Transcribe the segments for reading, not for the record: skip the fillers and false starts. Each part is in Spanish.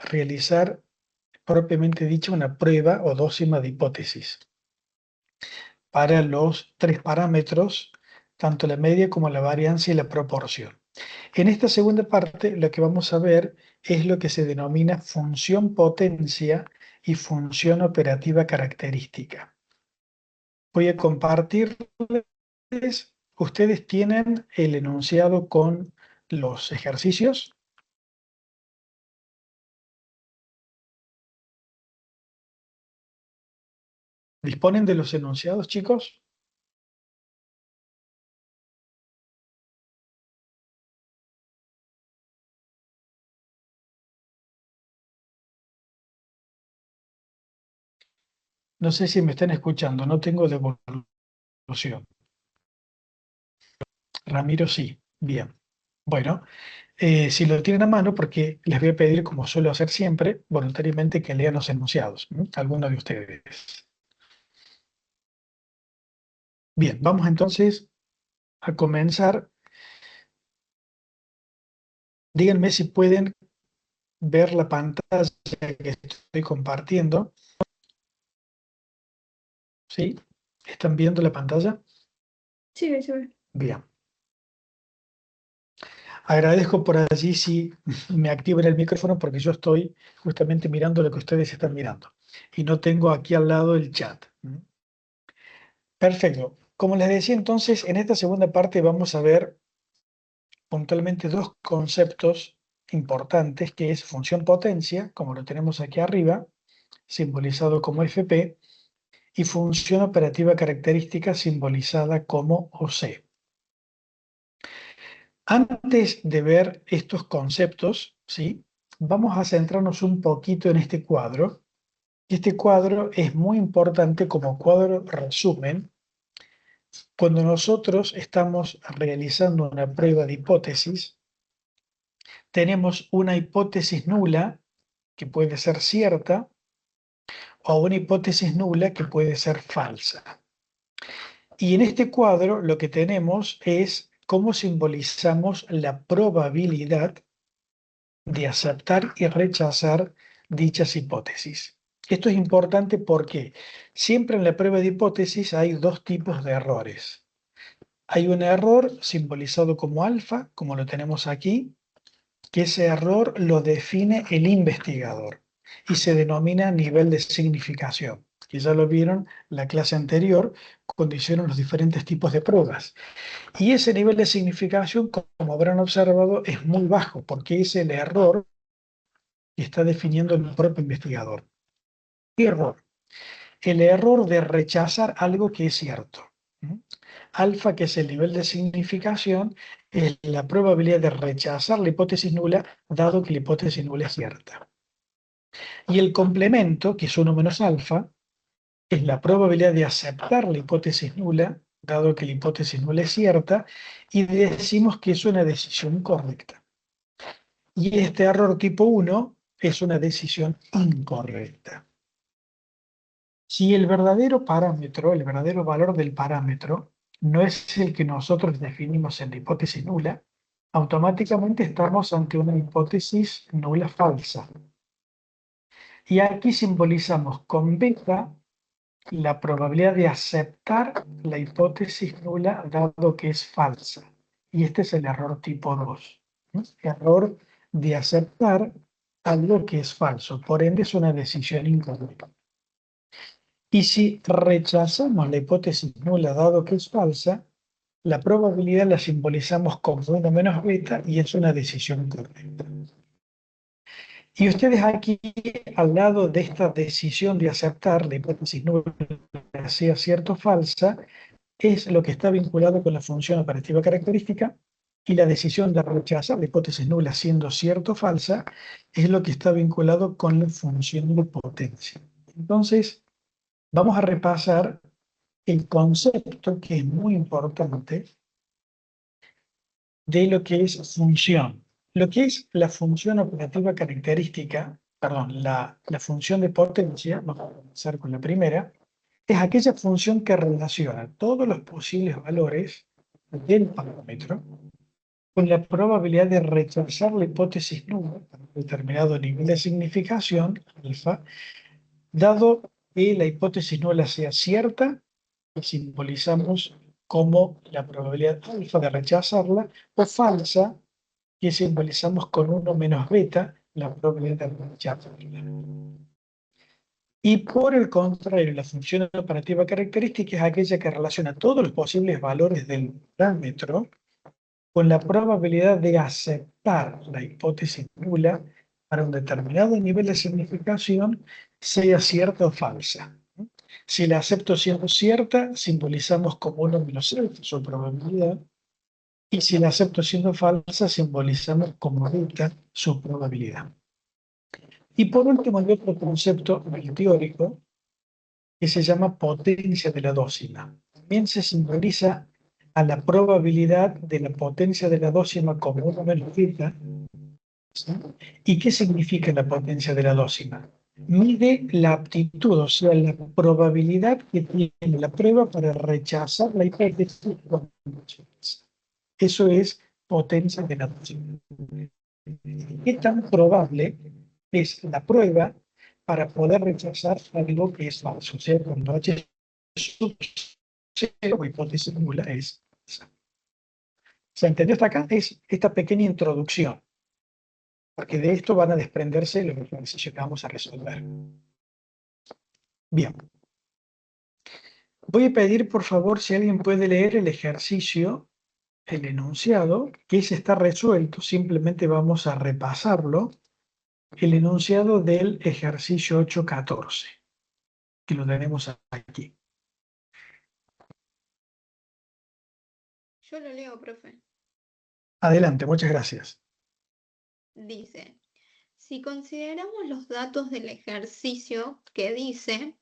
realizar propiamente dicho una prueba o dócima de hipótesis para los tres parámetros, tanto la media como la varianza y la proporción. En esta segunda parte lo que vamos a ver es lo que se denomina función potencia y función operativa característica. Voy a compartirles, ustedes tienen el enunciado con los ejercicios. ¿Disponen de los enunciados, chicos? No sé si me están escuchando, no tengo devolución. Ramiro, sí. Bien. Bueno, si lo tienen a mano, porque les voy a pedir, como suelo hacer siempre, voluntariamente que lean los enunciados, algunos de ustedes. Bien, vamos entonces a comenzar. Díganme si pueden ver la pantalla que estoy compartiendo. ¿Sí? ¿Están viendo la pantalla? Sí, se ve. Bien. Agradezco por allí si me activan el micrófono porque yo estoy justamente mirando lo que ustedes están mirando y no tengo aquí al lado el chat. Perfecto. Como les decía entonces, en esta segunda parte vamos a ver puntualmente dos conceptos importantes, que es función potencia, como lo tenemos aquí arriba, simbolizado como FP, y función operativa característica, simbolizada como OC. Antes de ver estos conceptos, ¿sí? Vamos a centrarnos un poquito en este cuadro. Este cuadro es muy importante como cuadro resumen cuando nosotros estamos realizando una prueba de hipótesis. Tenemos una hipótesis nula que puede ser cierta o una hipótesis nula que puede ser falsa. Y en este cuadro lo que tenemos es cómo simbolizamos la probabilidad de aceptar y rechazar dichas hipótesis. Esto es importante porque siempre en la prueba de hipótesis hay dos tipos de errores. Hay un error simbolizado como alfa, como lo tenemos aquí, que ese error lo define el investigador y se denomina nivel de significación. Que ya lo vieron la clase anterior, cuando hicieron los diferentes tipos de pruebas. Y ese nivel de significación, como habrán observado, es muy bajo, porque es el error que está definiendo el propio investigador. ¿Qué error? El error de rechazar algo que es cierto. Alfa, que es el nivel de significación, es la probabilidad de rechazar la hipótesis nula, dado que la hipótesis nula es cierta. Y el complemento, que es 1 menos alfa, es la probabilidad de aceptar la hipótesis nula, dado que la hipótesis nula es cierta, y decimos que es una decisión correcta. Y este error tipo 1 es una decisión incorrecta. Si el verdadero parámetro, el verdadero valor del parámetro, no es el que nosotros definimos en la hipótesis nula, automáticamente estamos ante una hipótesis nula falsa. Y aquí simbolizamos con beta la probabilidad de aceptar la hipótesis nula dado que es falsa. Y este es el error tipo 2. Error de aceptar algo que es falso. Por ende es una decisión incorrecta. Y si rechazamos la hipótesis nula dado que es falsa, la probabilidad la simbolizamos como 1 menos beta y es una decisión correcta. Y ustedes aquí, al lado de esta decisión de aceptar la hipótesis nula, sea cierta o falsa, es lo que está vinculado con la función operativa característica, y la decisión de rechazar la hipótesis nula siendo cierta o falsa es lo que está vinculado con la función de potencia. Entonces, vamos a repasar el concepto que es muy importante de lo que es función. Lo que es la función operativa característica, perdón, la función de potencia, vamos a comenzar con la primera, es aquella función que relaciona todos los posibles valores del parámetro con la probabilidad de rechazar la hipótesis nula, determinado nivel de significación, alfa, dado que la hipótesis nula sea cierta, que simbolizamos como la probabilidad alfa de rechazarla, o falsa, que simbolizamos con 1 menos beta, la probabilidad de rechazarla. Y por el contrario, la función operativa característica es aquella que relaciona todos los posibles valores del parámetro con la probabilidad de aceptar la hipótesis nula para un determinado nivel de significación, sea cierta o falsa. Si la acepto siendo cierta, simbolizamos como 1 menos alfa su probabilidad, y si la acepto siendo falsa, simbolizamos como beta su probabilidad. Y por último, hay otro concepto teórico que se llama potencia de la dócima. También se simboliza a la probabilidad de la potencia de la dócima como 1 menos beta. ¿Sí? ¿Y qué significa la potencia de la dócima? Mide la aptitud, o sea, la probabilidad que tiene la prueba para rechazar la hipótesis. Eso es potencia de la dócima. ¿Qué tan probable es la prueba para poder rechazar algo que es falso? O sea, cuando H sub 0 o hipótesis nula es falsa. ¿Se entendió hasta acá? Es esta pequeña introducción, porque de esto van a desprenderse los ejercicios que vamos a resolver. Bien. Voy a pedir, por favor, si alguien puede leer el ejercicio, el enunciado, que ese está resuelto, simplemente vamos a repasarlo. El enunciado del ejercicio 8.14, que lo tenemos aquí. Yo lo leo, profe. Adelante, muchas gracias. Dice, si consideramos los datos del ejercicio que dice,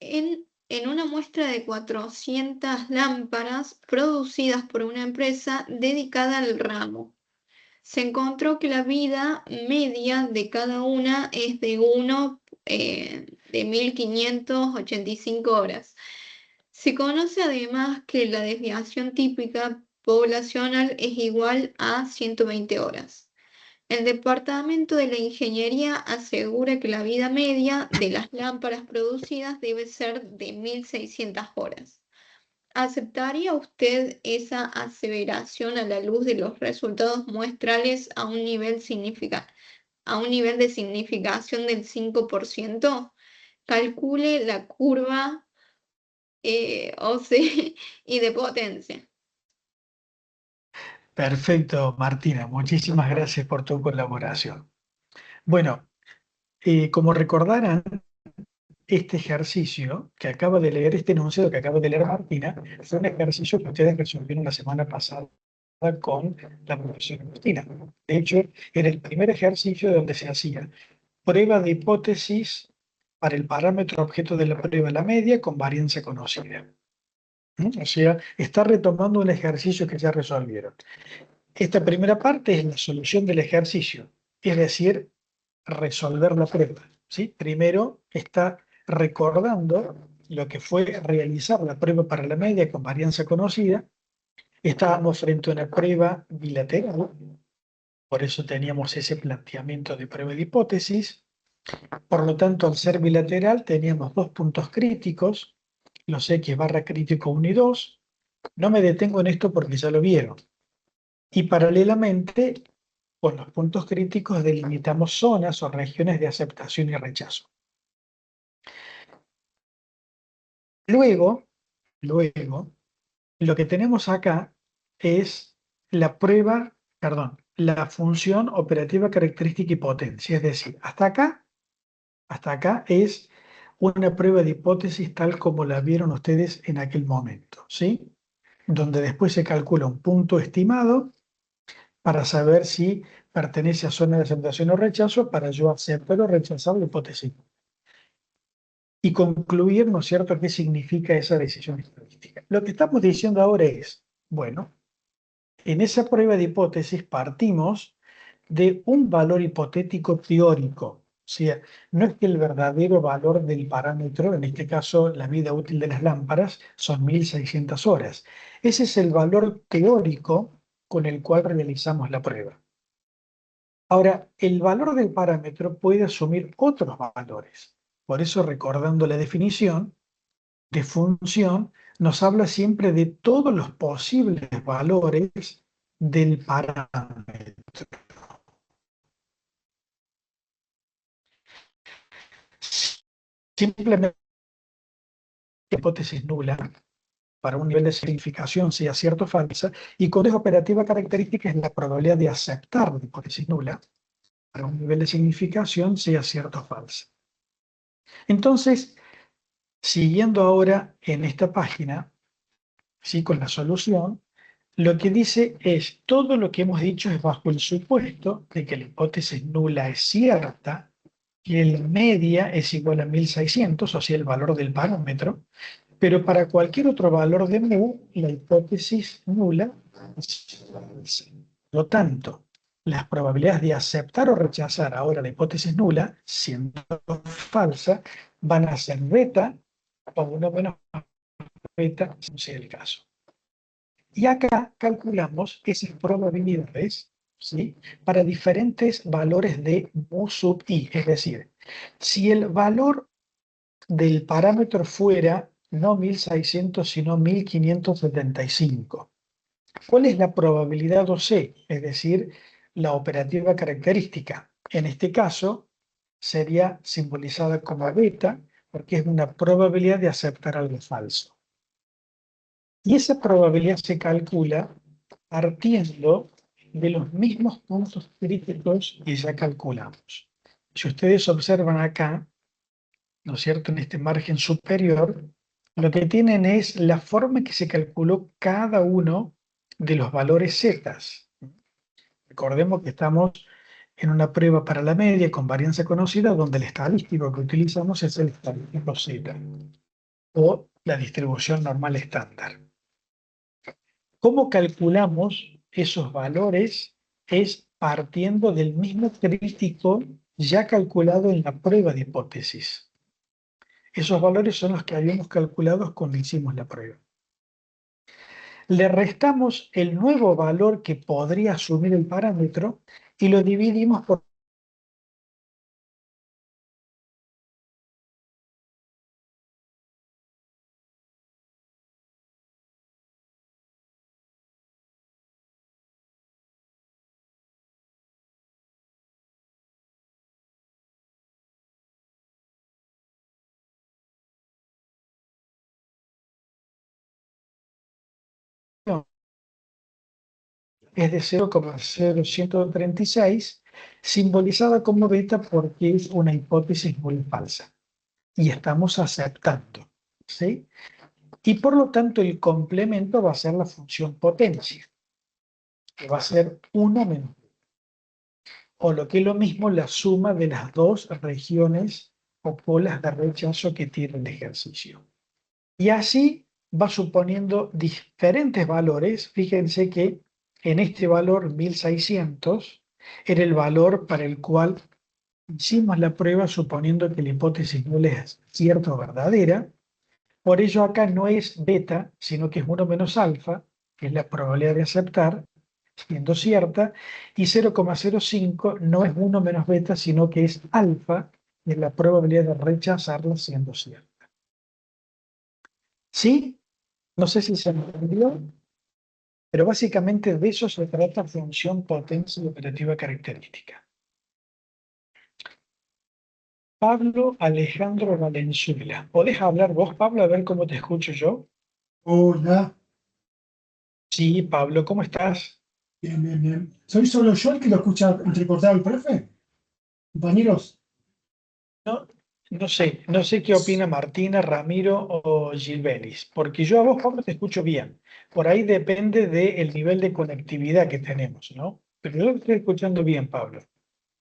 en una muestra de 400 lámparas producidas por una empresa dedicada al ramo, se encontró que la vida media de cada una es de 1585 horas. Se conoce además que la desviación típica poblacional es igual a 120 horas. El Departamento de la Ingeniería asegura que la vida media de las lámparas producidas debe ser de 1600 horas. ¿Aceptaría usted esa aseveración a la luz de los resultados muestrales a un nivel de significación del 5%? Calcule la curva OC y de potencia. Perfecto, Martina. Muchísimas gracias por tu colaboración. Bueno, como recordarán, este ejercicio que acaba de leer, este enunciado que acaba de leer Martina, fue un ejercicio que ustedes resolvieron la semana pasada con la profesora Martina. De hecho, era el primer ejercicio donde se hacía prueba de hipótesis para el parámetro objeto de la prueba, la media, con varianza conocida. O sea, está retomando un ejercicio que ya resolvieron. Esta primera parte es la solución del ejercicio, es decir, resolver la prueba. ¿Sí? Primero está recordando lo que fue realizar la prueba para la media con varianza conocida. Estábamos frente a una prueba bilateral, por eso teníamos ese planteamiento de prueba de hipótesis. Por lo tanto, al ser bilateral, teníamos dos puntos críticos, los X barra crítico 1 y 2. No me detengo en esto porque ya lo vieron. Y paralelamente, con los puntos críticos delimitamos zonas o regiones de aceptación y rechazo. Luego, lo que tenemos acá es la prueba, perdón, la función operativa característica y potencia. Es decir, hasta acá es una prueba de hipótesis tal como la vieron ustedes en aquel momento, ¿sí? Donde después se calcula un punto estimado para saber si pertenece a zona de aceptación o rechazo, para yo aceptar o rechazar la hipótesis. Y concluir, ¿no es cierto?, qué significa esa decisión estadística. Lo que estamos diciendo ahora es, bueno, en esa prueba de hipótesis partimos de un valor hipotético teórico. O sea, no es que el verdadero valor del parámetro, en este caso la vida útil de las lámparas, son 1600 horas. Ese es el valor teórico con el cual realizamos la prueba. Ahora, el valor del parámetro puede asumir otros valores. Por eso, recordando la definición de función, nos habla siempre de todos los posibles valores del parámetro. Simplemente hipótesis nula para un nivel de significación, sea cierta o falsa, y con esa operativa característica es la probabilidad de aceptar la hipótesis nula para un nivel de significación, sea cierta o falsa. Entonces, siguiendo ahora en esta página, ¿sí? Con la solución, lo que dice es, todo lo que hemos dicho es bajo el supuesto de que la hipótesis nula es cierta, que la media es igual a 1600, o sea, el valor del parámetro, pero para cualquier otro valor de mu, la hipótesis nula es falsa. Por lo tanto, las probabilidades de aceptar o rechazar ahora la hipótesis nula, siendo falsa, van a ser beta o 1 menos beta, si sea el caso. Y acá calculamos esas probabilidades, ¿sí? Para diferentes valores de mu sub i. Es decir, si el valor del parámetro fuera no 1600, sino 1575, ¿cuál es la probabilidad OC? Es decir, la operativa característica. En este caso, sería simbolizada como beta, porque es una probabilidad de aceptar algo falso. Y esa probabilidad se calcula partiendo de los mismos puntos críticos que ya calculamos. Si ustedes observan acá, ¿no es cierto?, en este margen superior, lo que tienen es la forma que se calculó cada uno de los valores z. Recordemos que estamos en una prueba para la media con varianza conocida, donde el estadístico que utilizamos es el estadístico z, o la distribución normal estándar. ¿Cómo calculamos esos valores? Es partiendo del mismo crítico ya calculado en la prueba de hipótesis. Esos valores son los que habíamos calculado cuando hicimos la prueba. Le restamos el nuevo valor que podría asumir el parámetro y lo dividimos por es de 0,0136, simbolizada como beta porque es una hipótesis muy falsa. Y estamos aceptando, ¿sí? Y por lo tanto el complemento va a ser la función potencia, que va a ser 1 menos, o lo que es lo mismo, la suma de las dos regiones o polas de rechazo que tiene el ejercicio. Y así va suponiendo diferentes valores. Fíjense que en este valor 1600 era el valor para el cual hicimos la prueba suponiendo que la hipótesis nula es cierta o verdadera. Por ello acá no es beta, sino que es 1 menos alfa, que es la probabilidad de aceptar, siendo cierta, y 0,05 no es 1 menos beta, sino que es alfa, que es la probabilidad de rechazarla siendo cierta. ¿Sí? No sé si se entendió, pero básicamente de eso se trata función potencia y operativa característica. Pablo Alejandro Valenzuela. ¿Podés hablar vos, Pablo, a ver cómo te escucho yo? Hola, Sí, Pablo, ¿cómo estás? bien, bien, bien. ¿Soy solo yo el que lo escucha entrecortado el profe? Compañeros, No, no sé qué opina Martina, Ramiro o Gilbelis, porque yo a vos, Pablo, te escucho bien. Por ahí depende del nivel de conectividad que tenemos, ¿no? Pero yo te estoy escuchando bien, Pablo.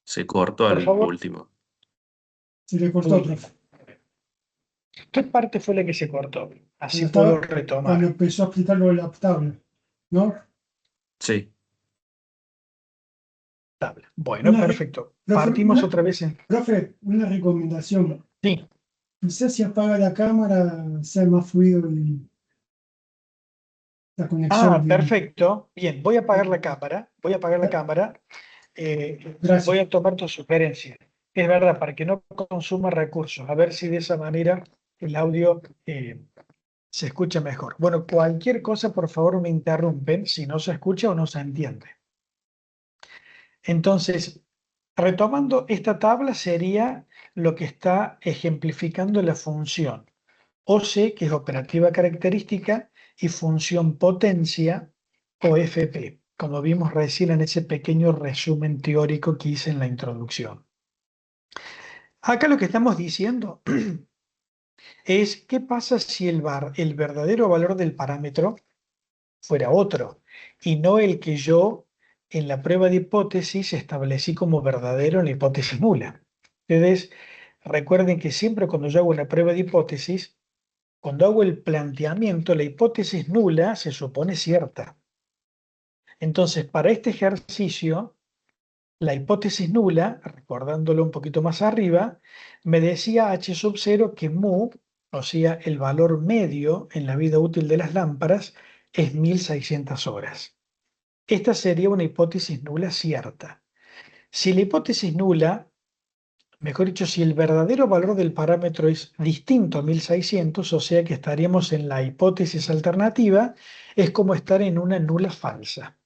Se cortó Por al favor, último. se le cortó, uy, profe. ¿qué parte fue la que se cortó? Cuando Así puedo estaba, cuando retomar. empezó a explicar lo de la tabla, ¿no? Sí. Tabla. Bueno, Una, perfecto. profe, Partimos otra vez en... profe, una recomendación. Sí. Quizás si apaga la cámara sea más fluido la conexión, Ah, digamos. perfecto. Bien, voy a apagar la cámara. Voy a apagar la cámara. Gracias. voy a tomar tu sugerencia. Es verdad, para que no consuma recursos, a ver si de esa manera el audio se escucha mejor. Bueno, cualquier cosa, por favor, me interrumpen si no se escucha o no se entiende. Entonces, retomando esta tabla sería lo que está ejemplificando la función OC, que es operativa característica, y función potencia, o FP, como vimos recién en ese pequeño resumen teórico que hice en la introducción. Acá lo que estamos diciendo es qué pasa si el verdadero valor del parámetro fuera otro, y no el que yo en la prueba de hipótesis establecí como verdadero en la hipótesis nula. Ustedes recuerden que siempre cuando yo hago una prueba de hipótesis, cuando hago el planteamiento, la hipótesis nula se supone cierta. Entonces, para este ejercicio, la hipótesis nula, recordándolo un poquito más arriba, me decía H sub 0 que mu, o sea, el valor medio en la vida útil de las lámparas, es 1600 horas. Esta sería una hipótesis nula cierta. Si la hipótesis nula, mejor dicho, si el verdadero valor del parámetro es distinto a 1600, o sea que estaríamos en la hipótesis alternativa, es como estar en una nula falsa.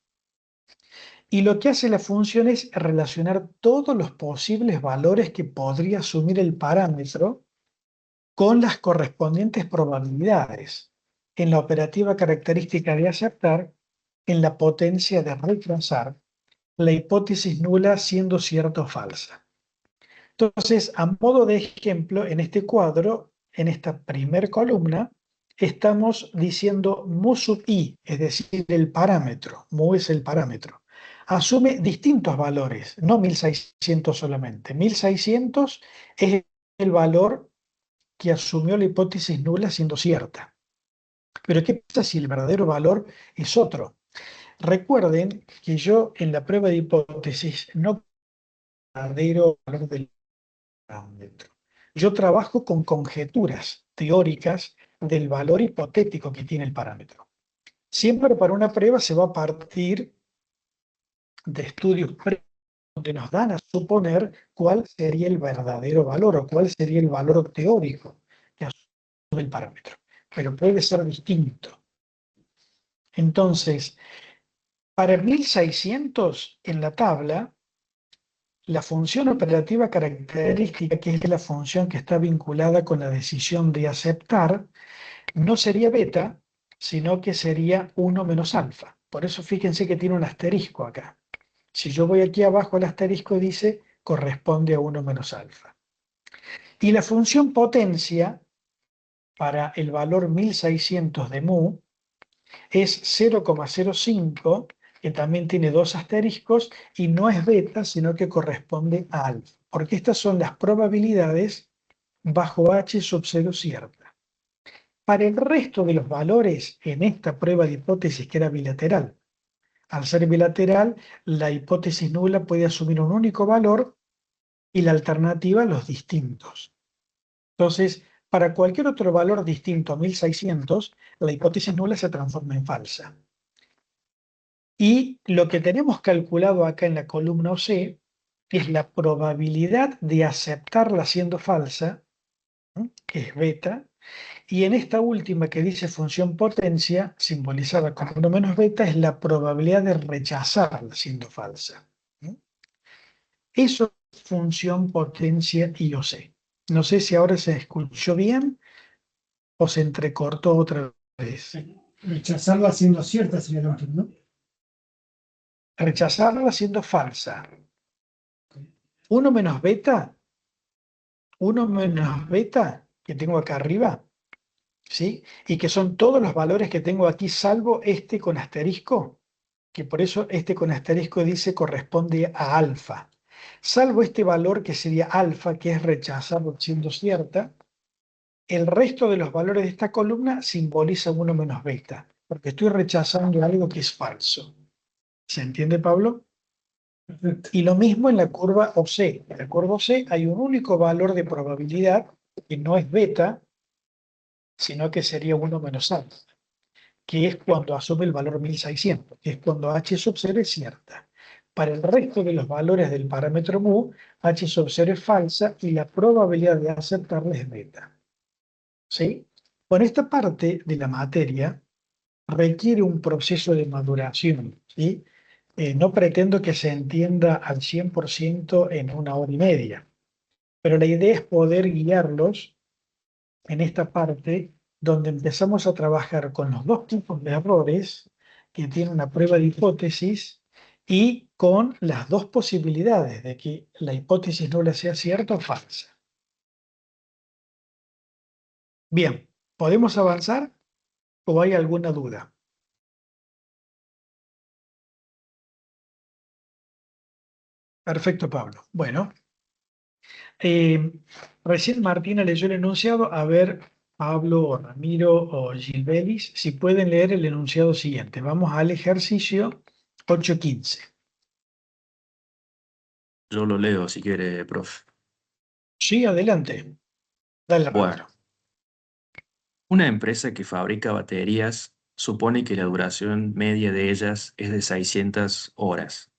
Y lo que hace la función es relacionar todos los posibles valores que podría asumir el parámetro con las correspondientes probabilidades en la operativa característica de aceptar, en la potencia de rechazar, la hipótesis nula siendo cierta o falsa. Entonces, a modo de ejemplo, en este cuadro, en esta primer columna, estamos diciendo mu sub i, es decir, el parámetro, mu es el parámetro. Asume distintos valores, no 1600 solamente. 1600 es el valor que asumió la hipótesis nula siendo cierta. Pero ¿qué pasa si el verdadero valor es otro? Recuerden que yo en la prueba de hipótesis no verdadero valor del parámetro. Yo trabajo con conjeturas teóricas del valor hipotético que tiene el parámetro. Siempre para una prueba se va a partir de estudios previos donde nos dan a suponer cuál sería el verdadero valor o cuál sería el valor teórico que asume el parámetro. Pero puede ser distinto. Entonces, para 1600 en la tabla, la función operativa característica, que es la función que está vinculada con la decisión de aceptar, no sería beta, sino que sería 1 menos alfa. Por eso fíjense que tiene un asterisco acá. Si yo voy aquí abajo, el asterisco dice corresponde a 1 menos alfa. Y la función potencia para el valor 1600 de mu es 0,05, que también tiene dos asteriscos, y no es beta, sino que corresponde a alfa, porque estas son las probabilidades bajo H sub 0 cierta. Para el resto de los valores en esta prueba de hipótesis que era bilateral, al ser bilateral, la hipótesis nula puede asumir un único valor y la alternativa los distintos. Entonces, para cualquier otro valor distinto a 1600, la hipótesis nula se transforma en falsa. Y lo que tenemos calculado acá en la columna OC es la probabilidad de aceptarla siendo falsa, ¿no?, que es beta, y en esta última que dice función potencia, simbolizada como 1 menos beta, es la probabilidad de rechazarla siendo falsa, ¿no? Eso es función potencia y OC. No sé si ahora se escuchó bien o se entrecortó otra vez. Rechazarla siendo cierta sería lo último, ¿no? Rechazarla siendo falsa. 1 menos beta, 1 menos beta que tengo acá arriba, ¿sí? Y que son todos los valores que tengo aquí, salvo este con asterisco, que por eso este con asterisco dice corresponde a alfa. Salvo este valor que sería alfa, que es rechazado siendo cierta, el resto de los valores de esta columna simbolizan 1 menos beta, porque estoy rechazando algo que es falso. ¿Se entiende, Pablo? Perfecto. Y lo mismo en la curva OC. En la curva OC hay un único valor de probabilidad que no es beta, sino que sería 1 menos alfa, que es cuando asume el valor 1600, que es cuando H sub 0 es cierta. Para el resto de los valores del parámetro mu, h sub 0 es falsa y la probabilidad de aceptarla es beta. ¿Sí? Con esta parte de la materia requiere un proceso de maduración, ¿sí? No pretendo que se entienda al 100% en 1 hora y media, pero la idea es poder guiarlos en esta parte donde empezamos a trabajar con los dos tipos de errores que tiene una prueba de hipótesis y con las dos posibilidades de que la hipótesis nula sea cierta o falsa. Bien, ¿podemos avanzar o hay alguna duda? Perfecto, Pablo. Bueno, recién Martina leyó el enunciado. A ver, Pablo o Ramiro o Gilbelis, si pueden leer el enunciado siguiente. Vamos al ejercicio 8.15. Yo lo leo si quiere, profe. Sí, adelante. Dale, Bueno, Ramiro. una empresa que fabrica baterías supone que la duración media de ellas es de 600 horas.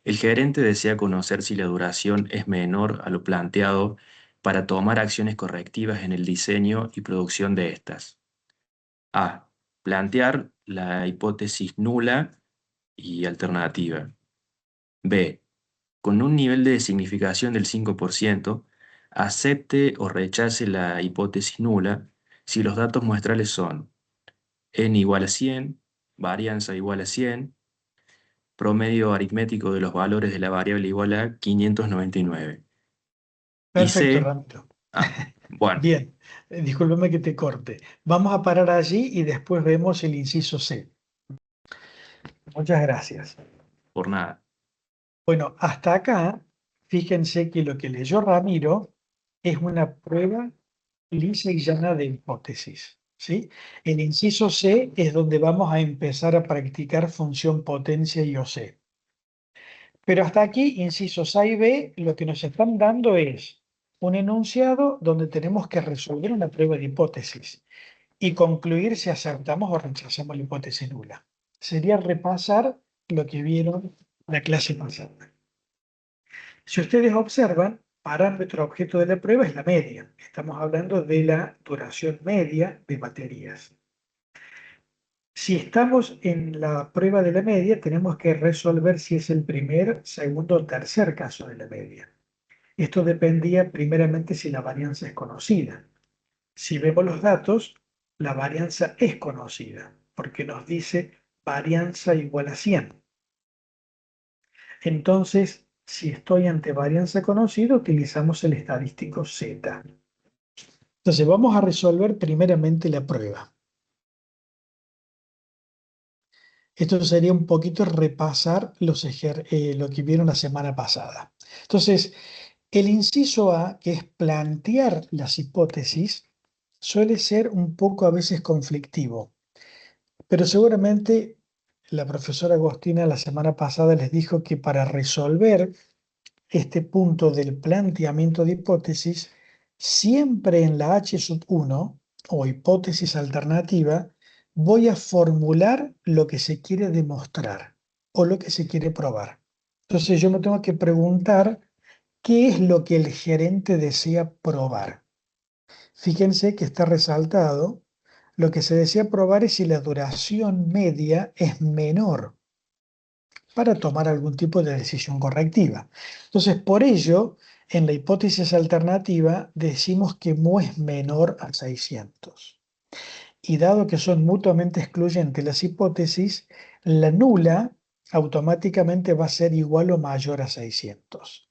El gerente desea conocer si la duración es menor a lo planteado para tomar acciones correctivas en el diseño y producción de estas. A. Plantear la hipótesis nula y alternativa. B. Con un nivel de significación del 5%, acepte o rechace la hipótesis nula si los datos muestrales son n igual a 100, varianza igual a 100, promedio aritmético de los valores de la variable igual a 599. Y Perfecto, C, Ramiro. bueno, Bien, discúlpame que te corte. Vamos a parar allí y después vemos el inciso C. Muchas gracias. por nada. Bueno, hasta acá, fíjense que lo que leyó Ramiro es una prueba lisa y llana de hipótesis, ¿sí? El inciso C es donde vamos a empezar a practicar función potencia y OC. Pero hasta aquí, incisos A y B, lo que nos están dando es un enunciado donde tenemos que resolver una prueba de hipótesis y concluir si aceptamos o rechazamos la hipótesis nula. Sería repasar lo que vieron la clase pasada. Si ustedes observan, parámetro objeto de la prueba es la media. Estamos hablando de la duración media de baterías. Si estamos en la prueba de la media, tenemos que resolver si es el primer, segundo o tercer caso de la media. Esto dependía primeramente si la varianza es conocida. Si vemos los datos, la varianza es conocida, porque nos dice varianza igual a 100. Entonces, si estoy ante varianza conocida, utilizamos el estadístico Z. Entonces, vamos a resolver primeramente la prueba. Esto sería un poquito repasar lo que vieron la semana pasada. Entonces, el inciso A, que es plantear las hipótesis, suele ser un poco a veces conflictivo, pero seguramente la profesora Agostina la semana pasada les dijo que para resolver este punto del planteamiento de hipótesis, siempre en la H sub 1 o hipótesis alternativa, voy a formular lo que se quiere demostrar o lo que se quiere probar. Entonces yo me tengo que preguntar qué es lo que el gerente desea probar. Fíjense que está resaltado, lo que se desea probar es si la duración media es menor para tomar algún tipo de decisión correctiva. Entonces, por ello, en la hipótesis alternativa decimos que mu es menor a 600. Y dado que son mutuamente excluyentes las hipótesis, la nula automáticamente va a ser igual o mayor a 600.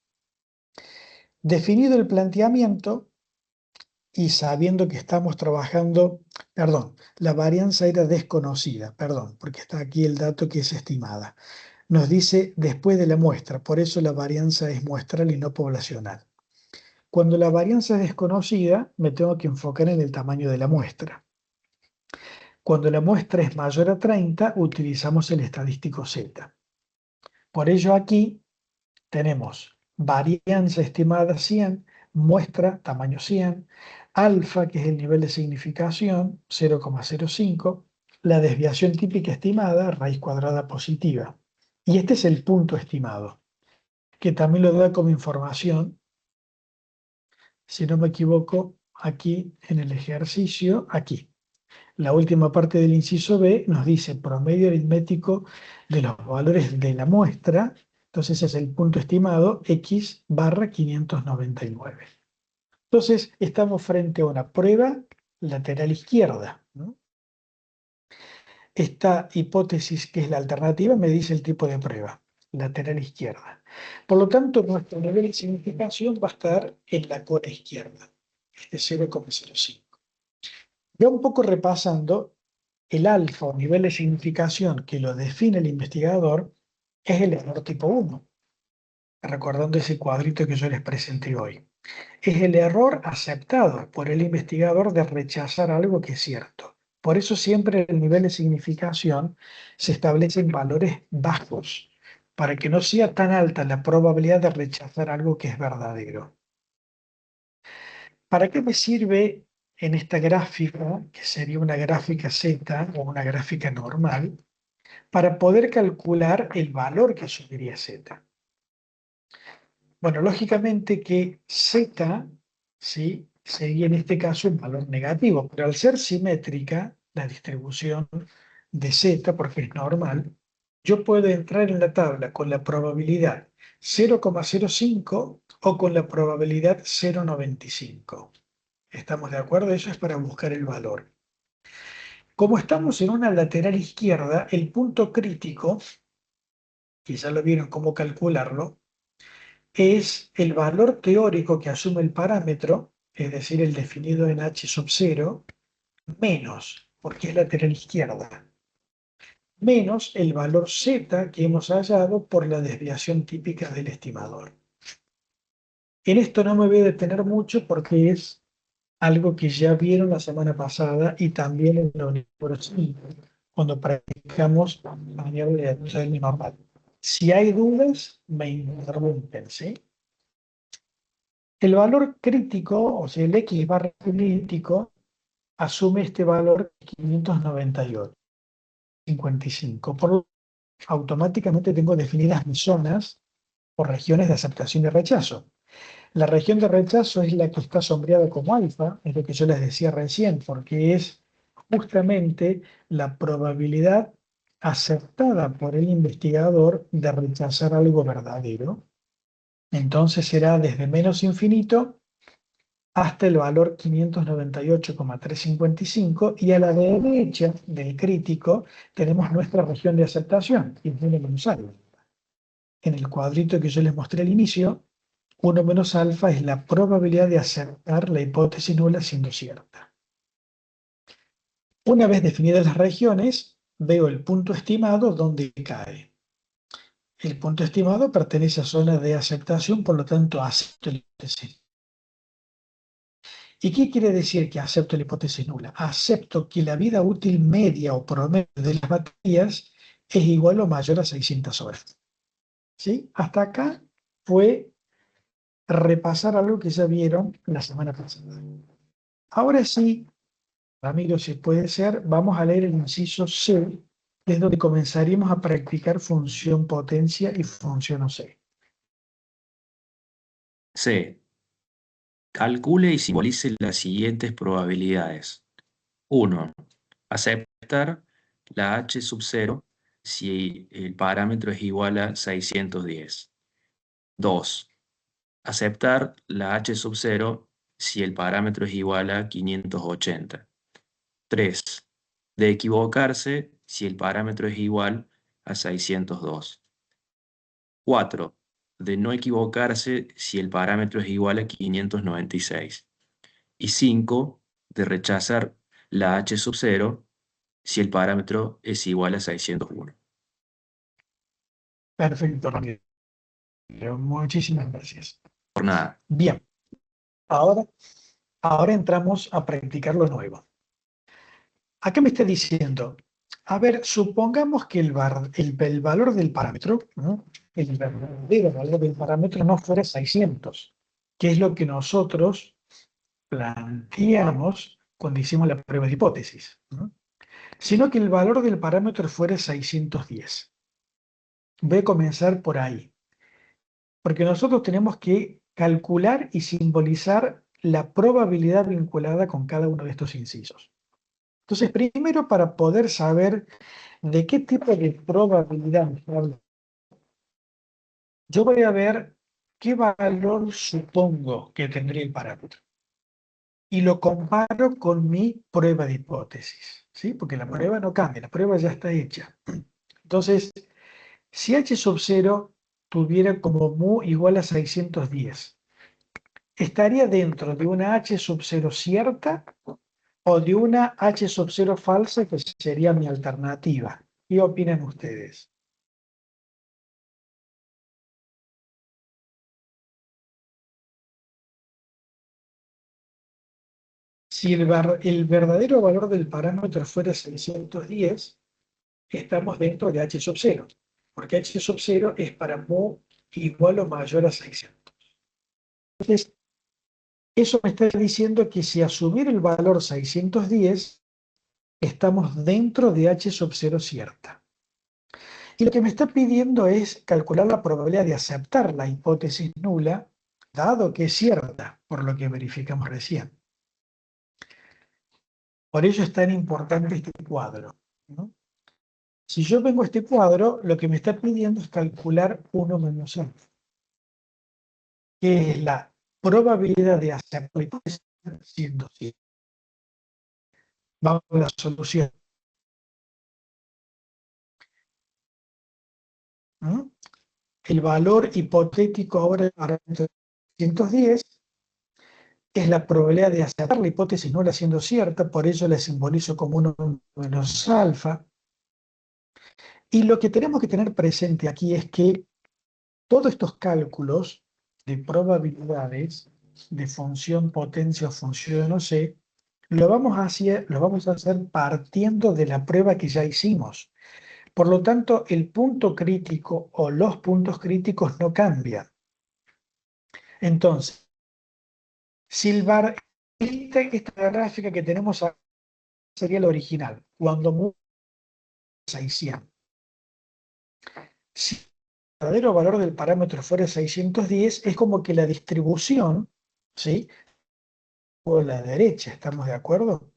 Definido el planteamiento y sabiendo que estamos trabajando, perdón, la varianza era desconocida, perdón, porque está aquí el dato que es estimada. Nos dice después de la muestra, por eso la varianza es muestral y no poblacional. Cuando la varianza es desconocida, me tengo que enfocar en el tamaño de la muestra. Cuando la muestra es mayor a 30, utilizamos el estadístico Z. Por ello aquí tenemos varianza estimada 100, muestra tamaño 100, alfa, que es el nivel de significación, 0,05, la desviación típica estimada, raíz cuadrada positiva. Y este es el punto estimado, que también lo da como información, si no me equivoco, aquí en el ejercicio, aquí. La última parte del inciso B nos dice promedio aritmético de los valores de la muestra. Entonces es el punto estimado X barra 599. Entonces estamos frente a una prueba lateral izquierda, ¿no? Esta hipótesis, que es la alternativa, me dice el tipo de prueba, lateral izquierda. Por lo tanto, nuestro nivel de significación va a estar en la cola izquierda, de 0,05. Ya un poco repasando, el alfa o nivel de significación que lo define el investigador es el error tipo 1, recordando ese cuadrito que yo les presenté hoy. Es el error aceptado por el investigador de rechazar algo que es cierto. Por eso siempre el nivel de significación se establece en valores bajos, para que no sea tan alta la probabilidad de rechazar algo que es verdadero. ¿Para qué me sirve en esta gráfica, que sería una gráfica Z o una gráfica normal, para poder calcular el valor que asumiría Z? Bueno, lógicamente que Z, ¿sí?, sería en este caso un valor negativo, pero al ser simétrica la distribución de Z, porque es normal, yo puedo entrar en la tabla con la probabilidad 0,05 o con la probabilidad 0,95. ¿Estamos de acuerdo? Eso es para buscar el valor. Como estamos en una lateral izquierda, el punto crítico, que ya lo vieron cómo calcularlo, es el valor teórico que asume el parámetro, es decir, el definido en h sub 0, menos, porque es lateral izquierda, menos el valor z que hemos hallado por la desviación típica del estimador. En esto no me voy a detener mucho porque es algo que ya vieron la semana pasada y también en la unidad 5, cuando practicamos la variable de normal. Si hay dudas, me interrumpen, ¿sí? El valor crítico, o sea, el X barra crítico, asume este valor 598,55. Por lo tanto, automáticamente tengo definidas mis zonas o regiones de aceptación y rechazo. La región de rechazo es la que está sombreada como alfa, es lo que yo les decía recién, porque es justamente la probabilidad aceptada por el investigador de rechazar algo verdadero. Entonces será desde menos infinito hasta el valor 598,355 y a la derecha del crítico tenemos nuestra región de aceptación, y es 1 menos alfa. En el cuadrito que yo les mostré al inicio, 1 menos alfa es la probabilidad de aceptar la hipótesis nula siendo cierta. Una vez definidas las regiones, veo el punto estimado donde cae. El punto estimado pertenece a zona de aceptación, por lo tanto acepto la hipótesis. ¿Y qué quiere decir que acepto la hipótesis nula? Acepto que la vida útil media o promedio de las baterías es igual o mayor a 600 horas. ¿Sí? Hasta acá fue repasar algo que ya vieron la semana pasada. Ahora sí, amigos, si puede ser, vamos a leer el inciso C, que es donde comenzaríamos a practicar función potencia y función OC. C. Calcule y simbolice las siguientes probabilidades. 1. Aceptar la h sub 0 si el parámetro es igual a 610. 2. Aceptar la h sub 0 si el parámetro es igual a 580. 3. De equivocarse si el parámetro es igual a 602. 4. De no equivocarse si el parámetro es igual a 596. Y 5. De rechazar la h sub 0 si el parámetro es igual a 601. Perfecto, Ramiro. Muchísimas gracias. Por nada. Bien, ahora entramos a practicar lo nuevo. Acá me está diciendo, a ver, supongamos que el valor del parámetro, ¿no?, el verdadero valor del parámetro no fuera 600, que es lo que nosotros planteamos cuando hicimos la prueba de hipótesis, ¿no?, sino que el valor del parámetro fuera 610. Voy a comenzar por ahí, porque nosotros tenemos que calcular y simbolizar la probabilidad vinculada con cada uno de estos incisos. Entonces, primero, para poder saber de qué tipo de probabilidad me hablo, yo voy a ver qué valor supongo que tendría el parámetro y lo comparo con mi prueba de hipótesis, ¿sí? Porque la prueba no cambia, la prueba ya está hecha. Entonces, si h sub 0 tuviera como mu igual a 610, ¿estaría dentro de una h sub 0 cierta o de una h sub 0 falsa, que sería mi alternativa? ¿Qué opinan ustedes? Si el verdadero valor del parámetro fuera 610, estamos dentro de h sub 0, porque h sub 0 es para mu igual o mayor a 600. Entonces, eso me está diciendo que si asumir el valor 610, estamos dentro de h sub 0 cierta. Y lo que me está pidiendo es calcular la probabilidad de aceptar la hipótesis nula, dado que es cierta, por lo que verificamos recién. Por ello es tan importante este cuadro, ¿no? Si yo vengo a este cuadro, lo que me está pidiendo es calcular 1 menos alfa, que es la probabilidad de aceptar la hipótesis siendo cierta. Vamos a la solución. ¿Mm? El valor hipotético ahora para 310 es la probabilidad de aceptar la hipótesis nula siendo cierta, por ello la simbolizo como 1 menos alfa. Y lo que tenemos que tener presente aquí es que todos estos cálculos de probabilidades de función potencia o función no sé, lo vamos a hacer partiendo de la prueba que ya hicimos. Por lo tanto, el punto crítico o los puntos críticos no cambian. Entonces, silbar, esta gráfica que tenemos acá sería la original, cuando mu 600. Si el verdadero valor del parámetro fuera 610, es como que la distribución, ¿sí?, o la derecha, ¿estamos de acuerdo?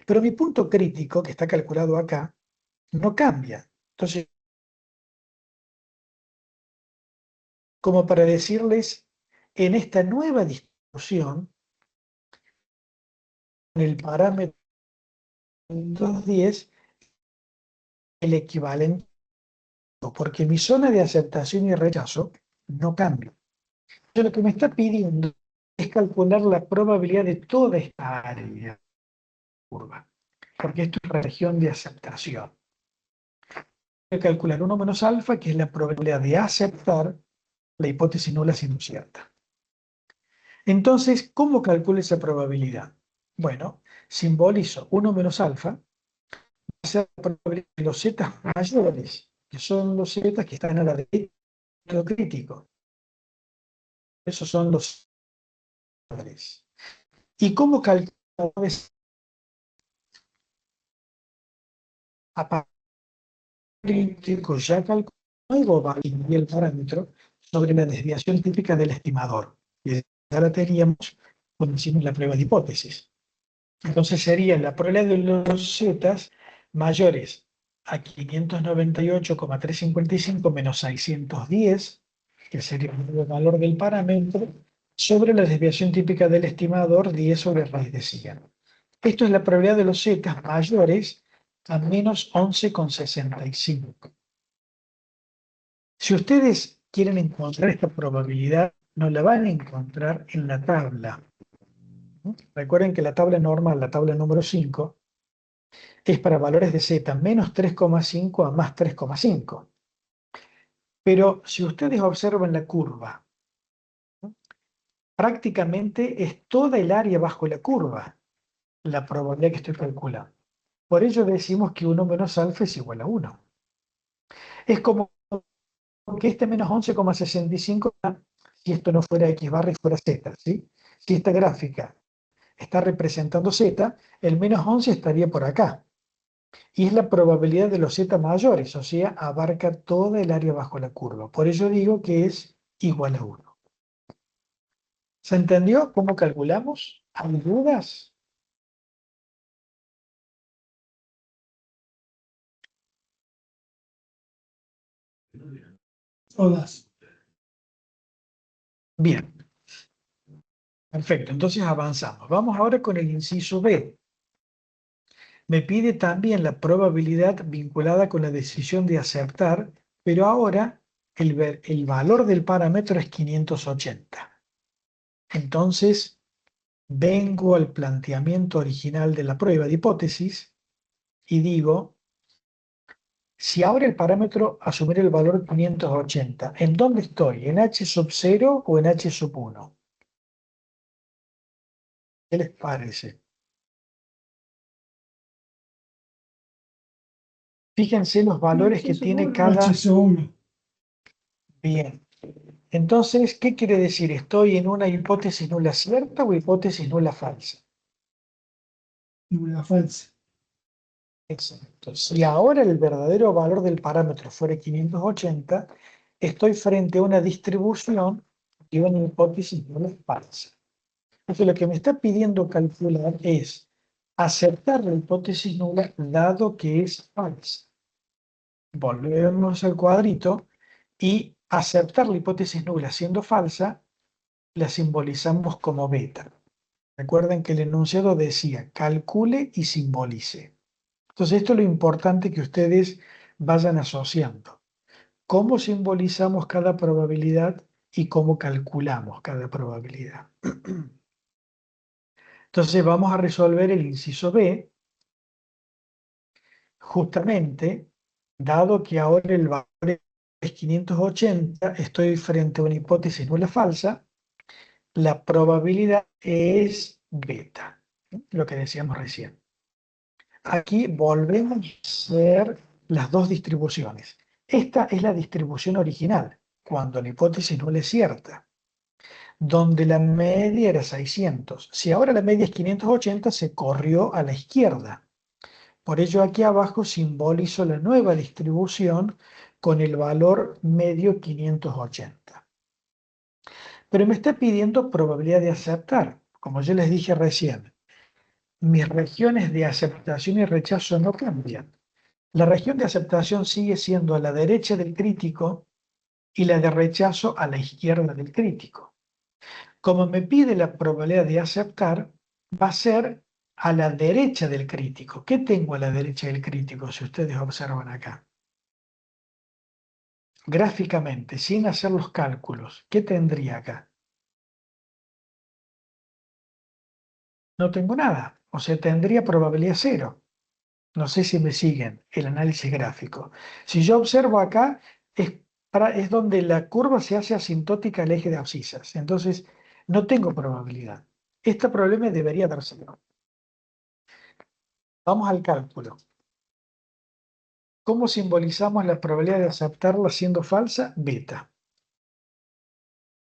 Pero mi punto crítico, que está calculado acá, no cambia. Entonces, como para decirles, en esta nueva distribución, en el parámetro 210, el equivalente, porque mi zona de aceptación y rechazo no cambia. Entonces, lo que me está pidiendo es calcular la probabilidad de toda esta área curva, porque esto es región de aceptación. Voy a calcular 1 menos alfa, que es la probabilidad de aceptar la hipótesis nula siendo cierta. Entonces, ¿cómo calculo esa probabilidad? Bueno, simbolizo 1 menos alfa, va a ser la probabilidad de los zetas mayores, que son los zetas que están a la derecha de lo crítico. Esos son los mayores. ¿Y cómo calculo a partir crítico? Ya calculo y el parámetro sobre la desviación típica del estimador. Y ya la teníamos cuando hicimos la prueba de hipótesis. Entonces sería la probabilidad de los zetas mayores a 598,355 menos 610, que sería el valor del parámetro, sobre la desviación típica del estimador 10 sobre raíz de 100. Esto es la probabilidad de los zetas mayores a menos 11,65. Si ustedes quieren encontrar esta probabilidad, no la van a encontrar en la tabla. Recuerden que la tabla normal, la tabla número 5, es para valores de z menos 3,5 a más 3,5. Pero si ustedes observan la curva, prácticamente es toda el área bajo la curva la probabilidad que estoy calculando. Por ello decimos que 1 menos alfa es igual a 1. Es como que este menos 11,65, si esto no fuera x barra y fuera z, ¿sí? Si esta gráfica está representando z, el menos 11 estaría por acá. Y es la probabilidad de los z mayores, o sea, abarca toda el área bajo la curva. Por eso digo que es igual a 1. ¿Se entendió cómo calculamos? ¿Hay dudas? Todas. Bien, perfecto. Entonces avanzamos. Vamos ahora con el inciso B. Me pide también la probabilidad vinculada con la decisión de aceptar, pero ahora el valor del parámetro es 580. Entonces, vengo al planteamiento original de la prueba de hipótesis y digo, si ahora el parámetro asumir el valor 580, ¿en dónde estoy? ¿En h sub 0 o en h sub 1? ¿Qué les parece? Fíjense los valores que tiene cada... H1. Bien. Entonces, ¿qué quiere decir? ¿Estoy en una hipótesis nula cierta o hipótesis nula falsa? Nula falsa. Exacto. Si ahora el verdadero valor del parámetro fuera 580, estoy frente a una distribución y una hipótesis nula falsa. Entonces, lo que me está pidiendo calcular es aceptar la hipótesis nula dado que es falsa. Volvemos al cuadrito y aceptar la hipótesis nula siendo falsa la simbolizamos como beta. Recuerden que el enunciado decía calcule y simbolice. Entonces esto es lo importante que ustedes vayan asociando. ¿Cómo simbolizamos cada probabilidad y cómo calculamos cada probabilidad? Entonces vamos a resolver el inciso B. Justamente, dado que ahora el valor es 580, estoy frente a una hipótesis nula falsa, la probabilidad es beta, lo que decíamos recién. Aquí volvemos a hacer las dos distribuciones. Esta es la distribución original, cuando la hipótesis nula es cierta, donde la media era 600. Si ahora la media es 580, se corrió a la izquierda. Por ello aquí abajo simbolizo la nueva distribución con el valor medio 580. Pero me está pidiendo probabilidad de aceptar. Como yo les dije recién, mis regiones de aceptación y rechazo no cambian. La región de aceptación sigue siendo a la derecha del crítico y la de rechazo a la izquierda del crítico. Como me pide la probabilidad de aceptar, va a ser a la derecha del crítico. ¿Qué tengo a la derecha del crítico si ustedes observan acá? Gráficamente, sin hacer los cálculos, ¿qué tendría acá? No tengo nada, o sea, tendría probabilidad 0. No sé si me siguen el análisis gráfico. Si yo observo acá, es donde la curva se hace asintótica al eje de abscisas. Entonces, no tengo probabilidad. Este problema debería darse. Vamos al cálculo. ¿Cómo simbolizamos la probabilidad de aceptarla siendo falsa? Beta.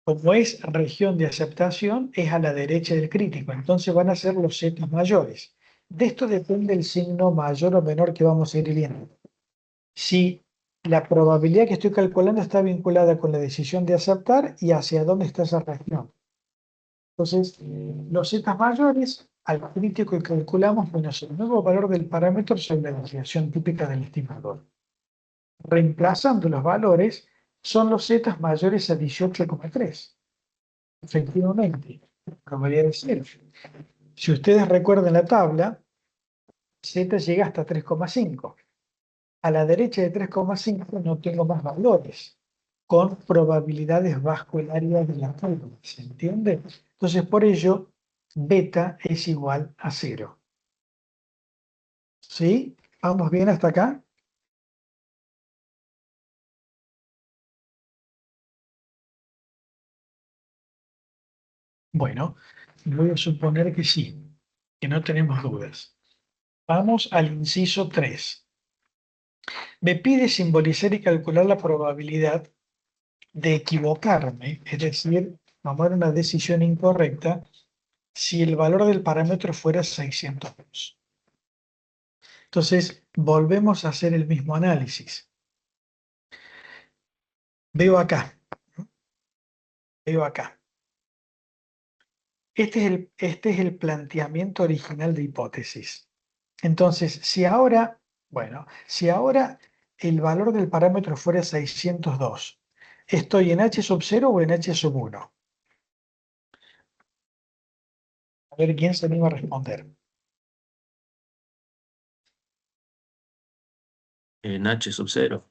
Como es región de aceptación, es a la derecha del crítico. Entonces van a ser los z mayores. De esto depende el signo mayor o menor que vamos a ir viendo. Si la probabilidad que estoy calculando está vinculada con la decisión de aceptar y hacia dónde está esa región. Entonces, los z mayores al crítico que calculamos menos el nuevo valor del parámetro sobre la desviación típica del estimador. Reemplazando los valores, son los z mayores a 18,3. Efectivamente, probabilidad de 0. Si ustedes recuerdan la tabla, z llega hasta 3,5. A la derecha de 3,5 no tengo más valores, con probabilidades bajo el área de la curva, ¿se entiende? Entonces, por ello, beta es igual a 0. ¿Sí? ¿Vamos bien hasta acá? Bueno, voy a suponer que sí, que no tenemos dudas. Vamos al inciso 3. Me pide simbolizar y calcular la probabilidad de equivocarme, es decir, tomar una decisión incorrecta si el valor del parámetro fuera 602. Entonces, volvemos a hacer el mismo análisis. Veo acá. Veo acá. Este es el planteamiento original de hipótesis. Entonces, si ahora el valor del parámetro fuera 602, ¿estoy en H sub 0 o en H sub 1? A ver quién se anima a responder. En H sub 0.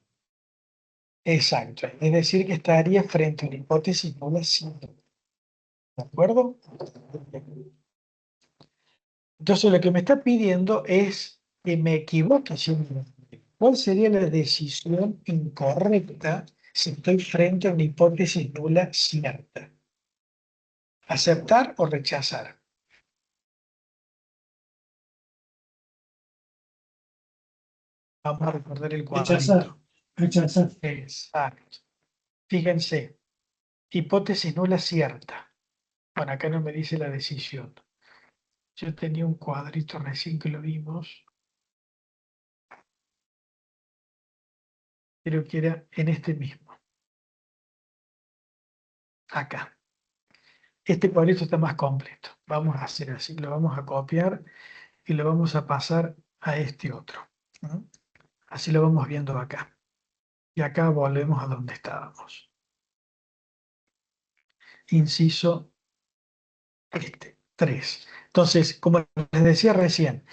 Exacto. Es decir, que estaría frente a una hipótesis nula simple. ¿De acuerdo? Entonces, lo que me está pidiendo es que me equivoque simplemente. ¿Cuál sería la decisión incorrecta si estoy frente a una hipótesis nula cierta? ¿Aceptar o rechazar? Vamos a recordar el Rechazar. cuadrito. Rechazar. Exacto. Fíjense, hipótesis nula cierta. Bueno, acá no me dice la decisión. Yo tenía un cuadrito recién que lo vimos. Creo que era en este mismo. Acá. Este cuadrito está más completo. Vamos a hacer así. Lo vamos a copiar y lo vamos a pasar a este otro. ¿Mm? Así lo vamos viendo acá. Y acá volvemos a donde estábamos. Inciso 3. Entonces, como les decía recién,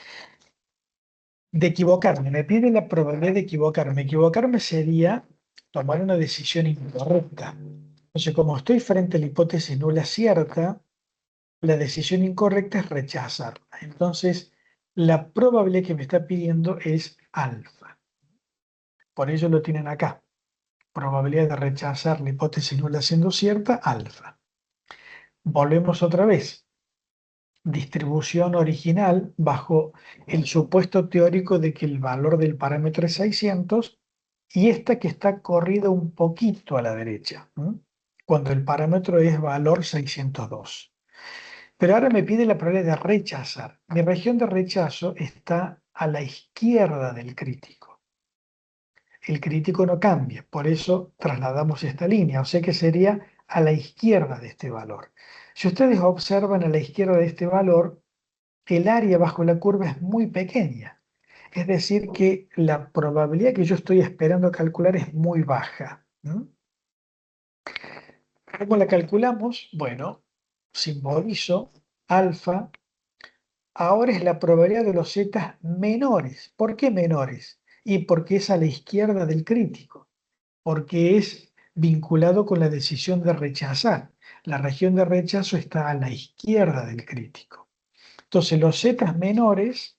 de equivocarme, me pide la probabilidad de equivocarme. Equivocarme sería tomar una decisión incorrecta. Entonces, como estoy frente a la hipótesis nula cierta, la decisión incorrecta es rechazarla. Entonces, la probabilidad que me está pidiendo es alfa. Por ello lo tienen acá. Probabilidad de rechazar la hipótesis nula siendo cierta, alfa. Volvemos otra vez. Distribución original bajo el supuesto teórico de que el valor del parámetro es 600 y esta que está corrida un poquito a la derecha, cuando el parámetro es valor 602. Pero ahora me pide la probabilidad de rechazar. Mi región de rechazo está a la izquierda del crítico. El crítico no cambia, por eso trasladamos esta línea, o sea que sería a la izquierda de este valor. Si ustedes observan a la izquierda de este valor, el área bajo la curva es muy pequeña. Es decir, que la probabilidad que yo estoy esperando calcular es muy baja. ¿Cómo la calculamos? Bueno, simbolizo alfa. Ahora es la probabilidad de los zetas menores. ¿Por qué menores? Y porque es a la izquierda del crítico. Porque es vinculado con la decisión de rechazar. La región de rechazo está a la izquierda del crítico. Entonces, los zetas menores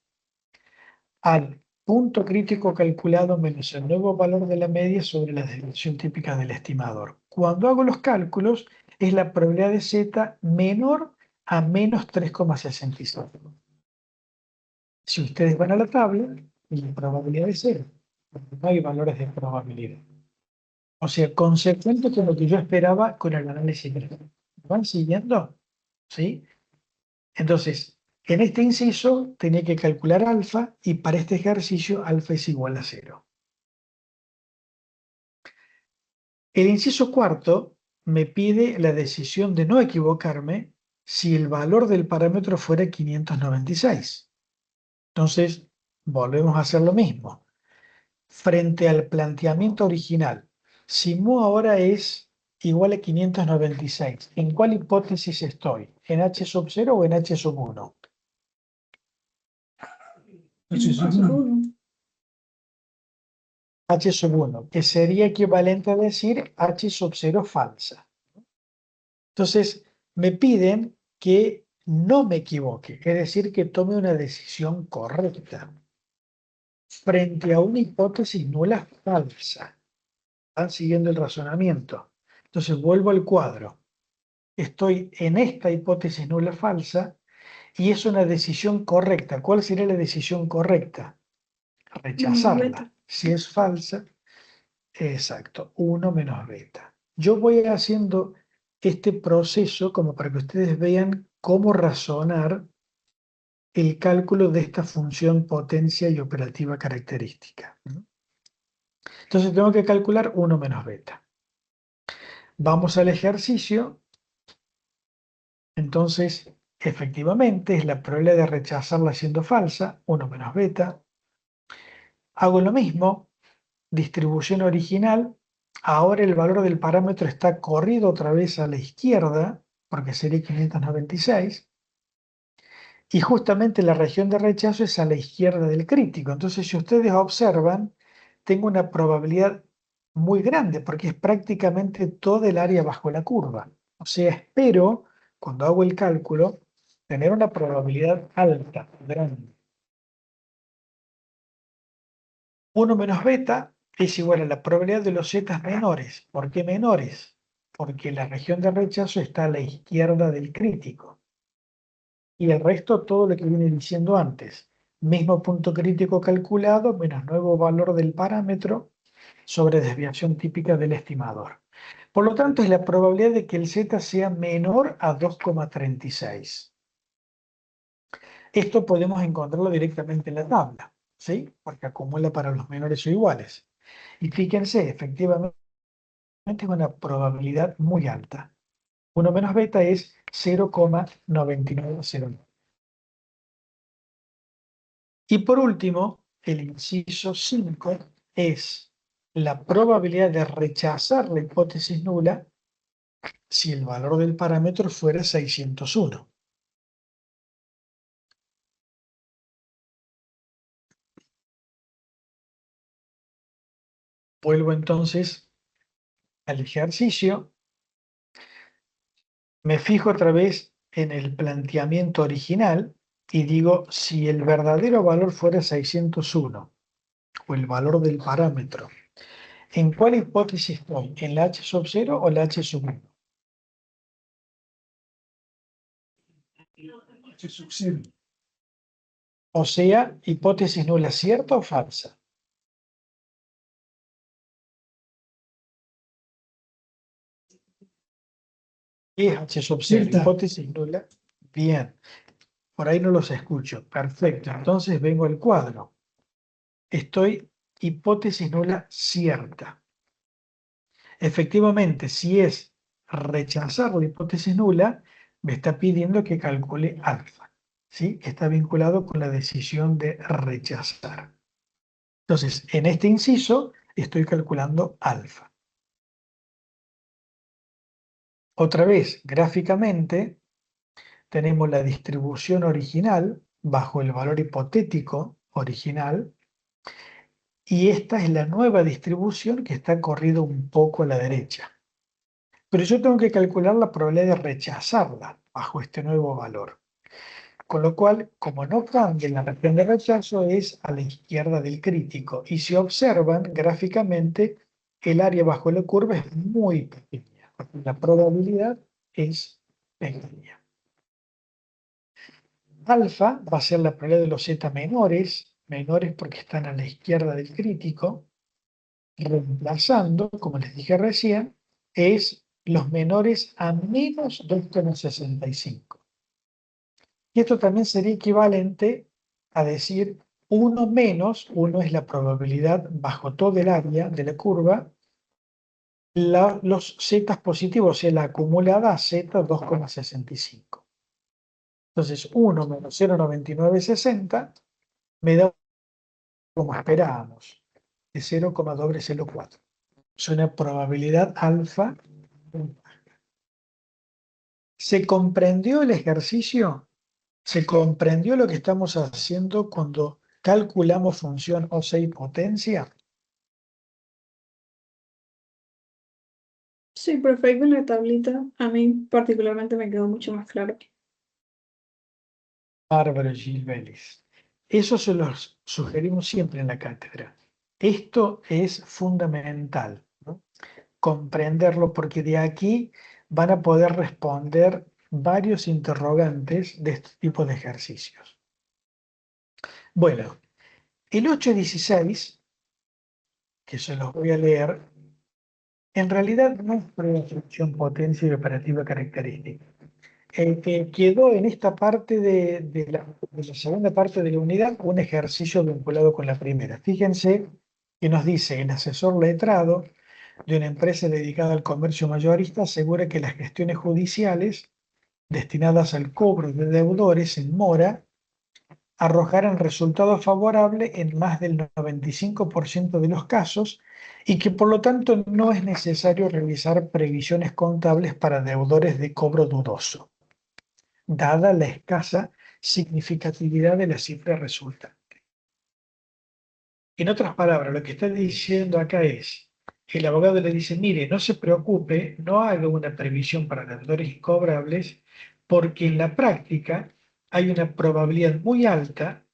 al punto crítico calculado menos el nuevo valor de la media sobre la desviación típica del estimador. Cuando hago los cálculos, es la probabilidad de z menor a menos 3,65. Si ustedes van a la tabla, la probabilidad es 0. No hay valores de probabilidad. O sea, consecuente con lo que yo esperaba con el análisis gráfico. ¿Van siguiendo? ¿Sí? Entonces, en este inciso tenía que calcular alfa y para este ejercicio alfa es igual a 0. El inciso cuarto me pide la decisión de no equivocarme si el valor del parámetro fuera 596. Entonces, volvemos a hacer lo mismo. Frente al planteamiento original, si mu ahora es igual a 596, ¿en cuál hipótesis estoy? ¿En H sub 0 o en H sub 1? H sub 1, que sería equivalente a decir H sub 0 falsa. Entonces, me piden que no me equivoque, es decir, que tome una decisión correcta frente a una hipótesis nula falsa. Están siguiendo el razonamiento. Entonces, vuelvo al cuadro. Estoy en esta hipótesis nula falsa y es una decisión correcta. ¿Cuál sería la decisión correcta? Rechazarla. Si es falsa, exacto, 1 menos beta. Yo voy haciendo este proceso como para que ustedes vean cómo razonar el cálculo de esta función potencia y operativa característica. Entonces tengo que calcular 1 menos beta. Vamos al ejercicio. Entonces, efectivamente, es la probabilidad de rechazarla siendo falsa, 1 menos beta. Hago lo mismo, distribución original. Ahora el valor del parámetro está corrido otra vez a la izquierda, porque sería 596. Y justamente la región de rechazo es a la izquierda del crítico. Entonces, si ustedes observan, tengo una probabilidad muy grande, porque es prácticamente todo el área bajo la curva. O sea, espero, cuando hago el cálculo, tener una probabilidad alta, grande. 1 menos beta es igual a la probabilidad de los zetas menores. ¿Por qué menores? Porque la región de rechazo está a la izquierda del crítico. Y el resto, todo lo que viene diciendo antes. Mismo punto crítico calculado menos nuevo valor del parámetro sobre desviación típica del estimador. Por lo tanto, es la probabilidad de que el z sea menor a 2,36. Esto podemos encontrarlo directamente en la tabla, ¿sí? Porque acumula para los menores o iguales. Y fíjense, efectivamente es una probabilidad muy alta. 1 menos beta es 0,9909. Y por último, el inciso 5 es la probabilidad de rechazar la hipótesis nula si el valor del parámetro fuera 601. Vuelvo entonces al ejercicio, me fijo otra vez en el planteamiento original y digo, si el verdadero valor fuera 601 o el valor del parámetro, ¿en cuál hipótesis estoy? ¿En la H sub 0 o la H sub 1? H sub 0. O sea, hipótesis nula, ¿cierta o falsa? ¿Qué es H sub 0? Cierta. Hipótesis nula. Bien, por ahí no los escucho. Perfecto, entonces vengo al cuadro. Estoy hipótesis nula cierta. Efectivamente, si es rechazar la hipótesis nula, me está pidiendo que calcule alfa. ¿Sí? Está vinculado con la decisión de rechazar. Entonces, en este inciso estoy calculando alfa. Otra vez, gráficamente, tenemos la distribución original bajo el valor hipotético original, y esta es la nueva distribución que está corrida un poco a la derecha. Pero yo tengo que calcular la probabilidad de rechazarla bajo este nuevo valor. Con lo cual, como no cambia la región de rechazo, es a la izquierda del crítico. Y si observan gráficamente, el área bajo la curva es muy pequeña. La probabilidad es pequeña. Alfa va a ser la probabilidad de los z menores, menores porque están a la izquierda del crítico, reemplazando, como les dije recién, es los menores a menos 2,65. Y esto también sería equivalente a decir 1 menos, 1 es la probabilidad bajo todo el área de la curva, los z positivos, o sea, la acumulada a z 2,65. Entonces 1 menos 0,9960 me da, como esperábamos, de 0,204. Es una probabilidad alfa. ¿Se comprendió el ejercicio? ¿Se comprendió lo que estamos haciendo cuando calculamos función O6 potencia? Sí, perfecto en la tablita. A mí particularmente me quedó mucho más claro. Bárbaro Gil Vélez. Eso se los sugerimos siempre en la cátedra. Esto es fundamental, ¿no? Comprenderlo, porque de aquí van a poder responder varios interrogantes de este tipo de ejercicios. Bueno, el 8.16, que se los voy a leer, en realidad no es prueba de función potencia y operativa característica. El que quedó en esta parte de la de la segunda parte de la unidad un ejercicio vinculado con la primera. Fíjense que nos dice: el asesor letrado de una empresa dedicada al comercio mayorista asegura que las gestiones judiciales destinadas al cobro de deudores en mora arrojarán resultados favorables en más del 95% de los casos y que por lo tanto no es necesario realizar previsiones contables para deudores de cobro dudoso, dada la escasa significatividad de la cifra resultante. En otras palabras, lo que está diciendo acá es, el abogado le dice: mire, no se preocupe, no haga una previsión para deudores incobrables, porque en la práctica hay una probabilidad muy alta,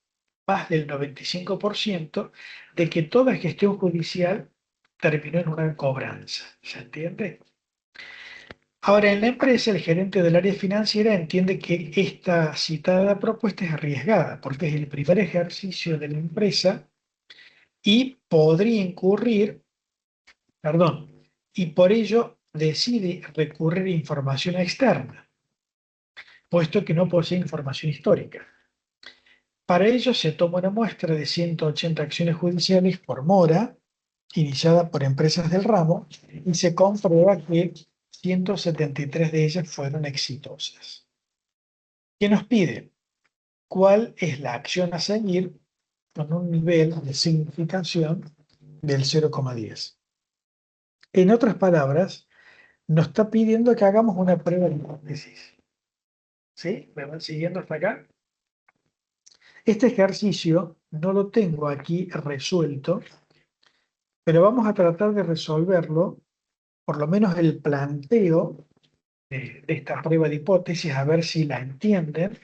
más del 95%, de que toda gestión judicial terminó en una cobranza. ¿Se entiende? Ahora, en la empresa, el gerente del área financiera entiende que esta citada propuesta es arriesgada, porque es el primer ejercicio de la empresa y podría incurrir, perdón, y por ello decide recurrir a información externa, puesto que no posee información histórica. Para ello se toma una muestra de 180 acciones judiciales por mora, iniciada por empresas del ramo, y se comprueba que 173 de ellas fueron exitosas. ¿Qué nos pide? ¿Cuál es la acción a seguir con un nivel de significación del 0,10? En otras palabras, nos está pidiendo que hagamos una prueba de hipótesis. ¿Sí? ¿Me van siguiendo hasta acá? Este ejercicio no lo tengo aquí resuelto, pero vamos a tratar de resolverlo, por lo menos el planteo de esta prueba de hipótesis, a ver si la entienden.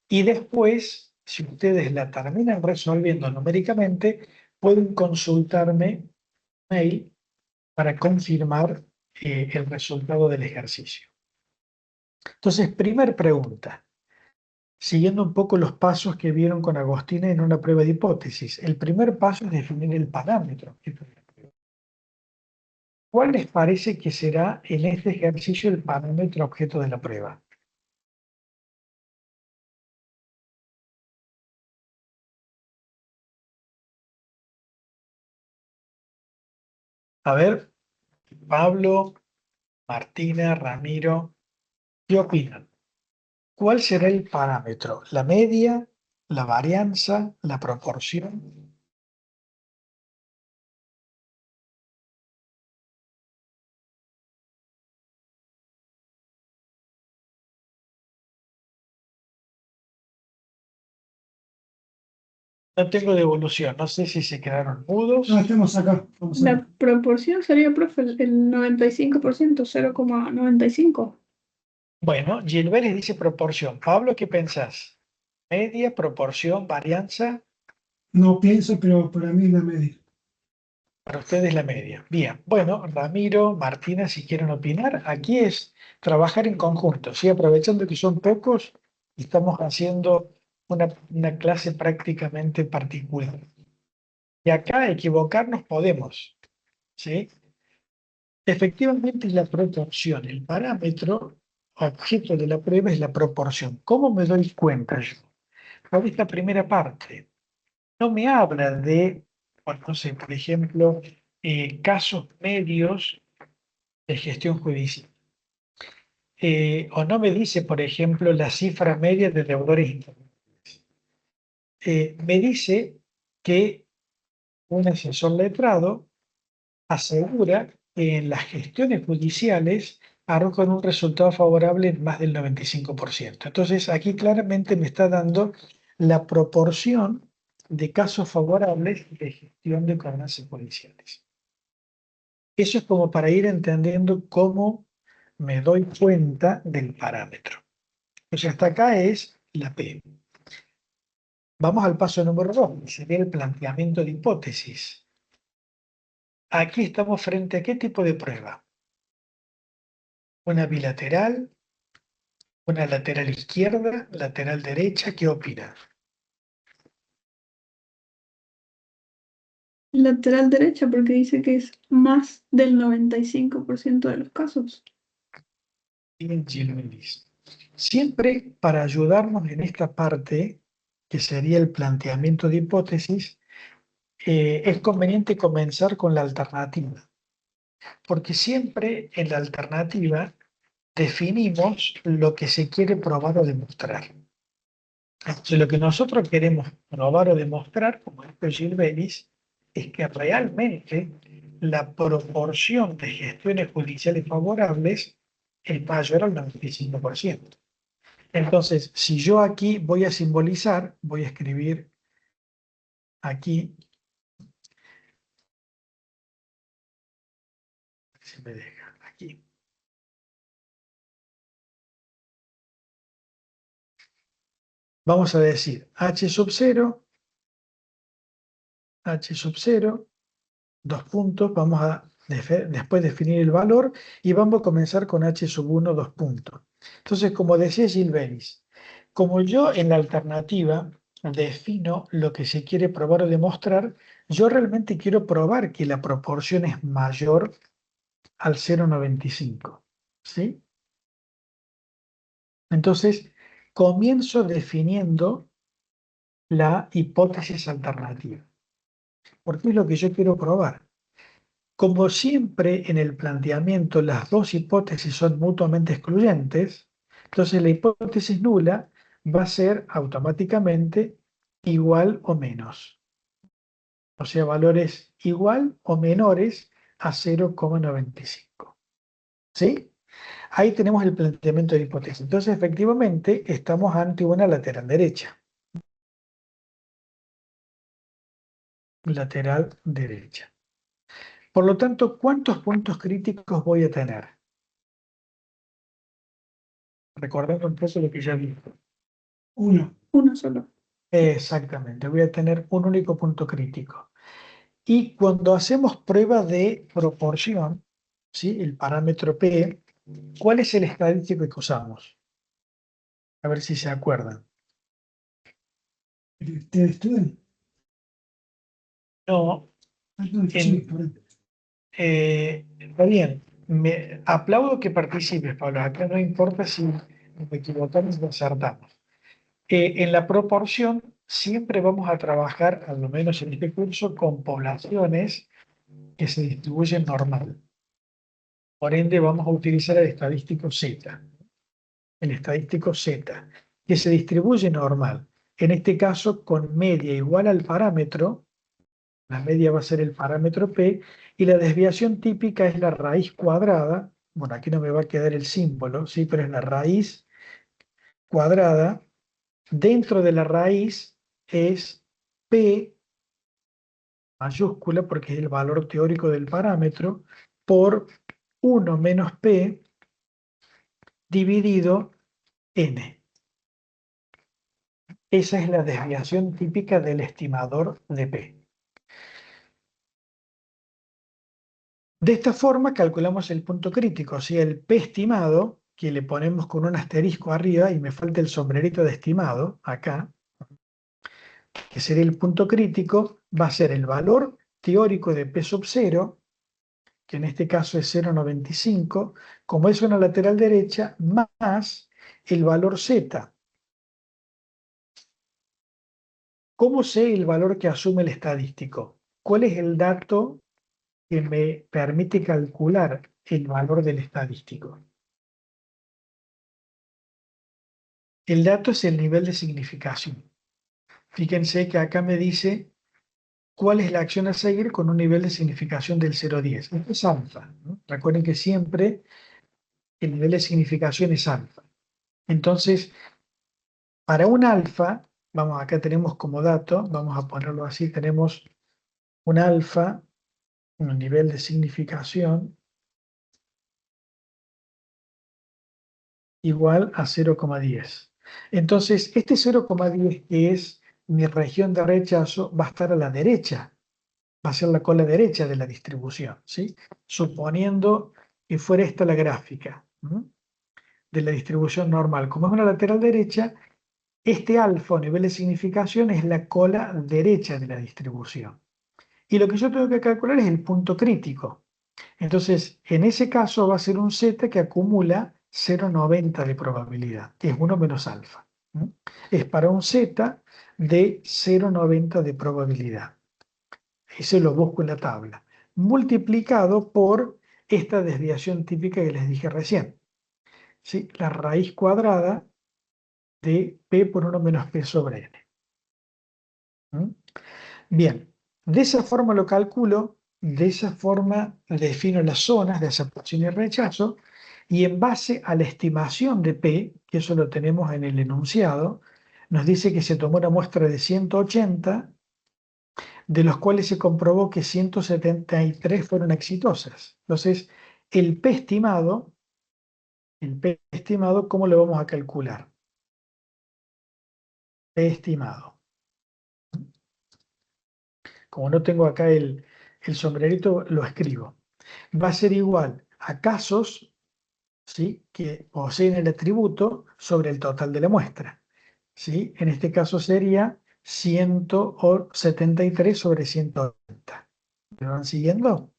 Y después, si ustedes la terminan resolviendo numéricamente, pueden consultarme mail para confirmar el resultado del ejercicio. Entonces, primer pregunta, siguiendo un poco los pasos que vieron con Agostina en una prueba de hipótesis. El primer paso es definir el parámetro. ¿Cuál les parece que será en este ejercicio el parámetro objeto de la prueba? A ver, Pablo, Martina, Ramiro, ¿qué opinan? ¿Cuál será el parámetro? ¿La media, la varianza, la proporción? No tengo devolución, no sé si se quedaron mudos. No, estamos acá. Vamos a ver. La proporción sería, profe, el 95%, 0,95. Bueno, Gilbert dice proporción. Pablo, ¿qué pensás? ¿Media, proporción, varianza? No pienso, pero para mí es la media. Para ustedes la media. Bien, bueno, Ramiro, Martina, si quieren opinar, aquí es trabajar en conjunto, ¿sí? Aprovechando que son pocos, estamos haciendo una clase prácticamente particular. Y acá equivocarnos podemos, ¿sí? Efectivamente es la proporción, el parámetro objeto de la prueba es la proporción. ¿Cómo me doy cuenta yo? Por esta primera parte, no me habla de, bueno, no sé, por ejemplo, casos medios de gestión judicial. O no me dice, por ejemplo, la cifra media de deudores intermedios. Me dice que un asesor letrado asegura que en las gestiones judiciales arrojan un resultado favorable en más del 95%. Entonces, aquí claramente me está dando la proporción de casos favorables de gestión de cobranzas judiciales. Eso es como para ir entendiendo cómo me doy cuenta del parámetro. O sea, hasta acá es la P. Vamos al paso número 2, que sería el planteamiento de hipótesis. Aquí estamos frente a qué tipo de prueba. Una bilateral, una lateral izquierda, lateral derecha, ¿qué opina? Lateral derecha, porque dice que es más del 95% de los casos. Bien, Gilberto. Siempre para ayudarnos en esta parte, que sería el planteamiento de hipótesis, es conveniente comenzar con la alternativa, porque siempre en la alternativa definimos lo que se quiere probar o demostrar. Entonces, lo que nosotros queremos probar o demostrar, como dijo Gilles Bellis, es que realmente la proporción de gestiones judiciales favorables es mayor al 95%. Entonces, si yo aquí voy a simbolizar, voy a escribir aquí, si me deja, aquí. Vamos a decir h sub 0, dos puntos, vamos a después definir el valor y vamos a comenzar con h sub 1, dos puntos. Entonces, como decía Gilles Bellis, como yo en la alternativa defino lo que se quiere probar o demostrar, yo realmente quiero probar que la proporción es mayor al 0,95. ¿Sí? Entonces, comienzo definiendo la hipótesis alternativa. Porque es lo que yo quiero probar. Como siempre en el planteamiento las dos hipótesis son mutuamente excluyentes, entonces la hipótesis nula va a ser automáticamente igual o menos. O sea, valores igual o menores a 0,95. ¿Sí? Ahí tenemos el planteamiento de hipótesis. Entonces, efectivamente, estamos ante una lateral derecha. Lateral derecha. Por lo tanto, ¿cuántos puntos críticos voy a tener? Recordando un poco lo que ya vi. Uno. Uno solo. Exactamente, voy a tener un único punto crítico. Y cuando hacemos prueba de proporción, ¿sí? El parámetro P, ¿cuál es el estadístico que usamos? A ver si se acuerdan. ¿Ustedes estudian? No, Sí, por ahí. está bien. Me aplaudo que participes, Pablo. Acá no importa si nos equivocamos o acertamos. En la proporción siempre vamos a trabajar, al menos en este curso, con poblaciones que se distribuyen normal. Por ende, vamos a utilizar el estadístico Z. El estadístico Z, que se distribuye normal. En este caso, con media igual al parámetro, la media va a ser el parámetro P, y la desviación típica es la raíz cuadrada. Bueno, aquí no me va a quedar el símbolo, ¿sí? Pero es la raíz cuadrada. Dentro de la raíz es P mayúscula, porque es el valor teórico del parámetro, por 1 menos P dividido N. Esa es la desviación típica del estimador de P. De esta forma calculamos el punto crítico, o sea, el P estimado, que le ponemos con un asterisco arriba, y me falta el sombrerito de estimado, acá, que sería el punto crítico, va a ser el valor teórico de P sub 0, que en este caso es 0,95, como es una lateral derecha, más el valor Z. ¿Cómo sé el valor que asume el estadístico? ¿Cuál es el dato que me permite calcular el valor del estadístico? El dato es el nivel de significación. Fíjense que acá me dice cuál es la acción a seguir con un nivel de significación del 0,10. Esto es alfa, ¿no? Recuerden que siempre el nivel de significación es alfa. Entonces, para un alfa, vamos, acá tenemos como dato, vamos a ponerlo así, tenemos un alfa, un nivel de significación igual a 0,10. Entonces, este 0,10 que es mi región de rechazo va a estar a la derecha, va a ser la cola derecha de la distribución, ¿sí? Suponiendo que fuera esta la gráfica, ¿m? De la distribución normal. Como es una lateral derecha, este alfa o nivel de significación es la cola derecha de la distribución. Y lo que yo tengo que calcular es el punto crítico. Entonces, en ese caso va a ser un Z que acumula 0,90 de probabilidad, que es 1 menos alfa. ¿Mm? Es para un Z de 0,90 de probabilidad. Ese lo busco en la tabla. Multiplicado por esta desviación típica que les dije recién. ¿Sí? La raíz cuadrada de P por 1 menos P sobre N. ¿Mm? Bien, de esa forma lo calculo, de esa forma defino las zonas de aceptación y rechazo, y en base a la estimación de P, que eso lo tenemos en el enunciado, nos dice que se tomó una muestra de 180, de los cuales se comprobó que 173 fueron exitosas. Entonces, el P estimado, ¿cómo lo vamos a calcular? P estimado. Como no tengo acá el sombrerito, lo escribo. Va a ser igual a casos, ¿sí?, que poseen el atributo sobre el total de la muestra. ¿Sí? En este caso sería 173 sobre 180. ¿Me van siguiendo?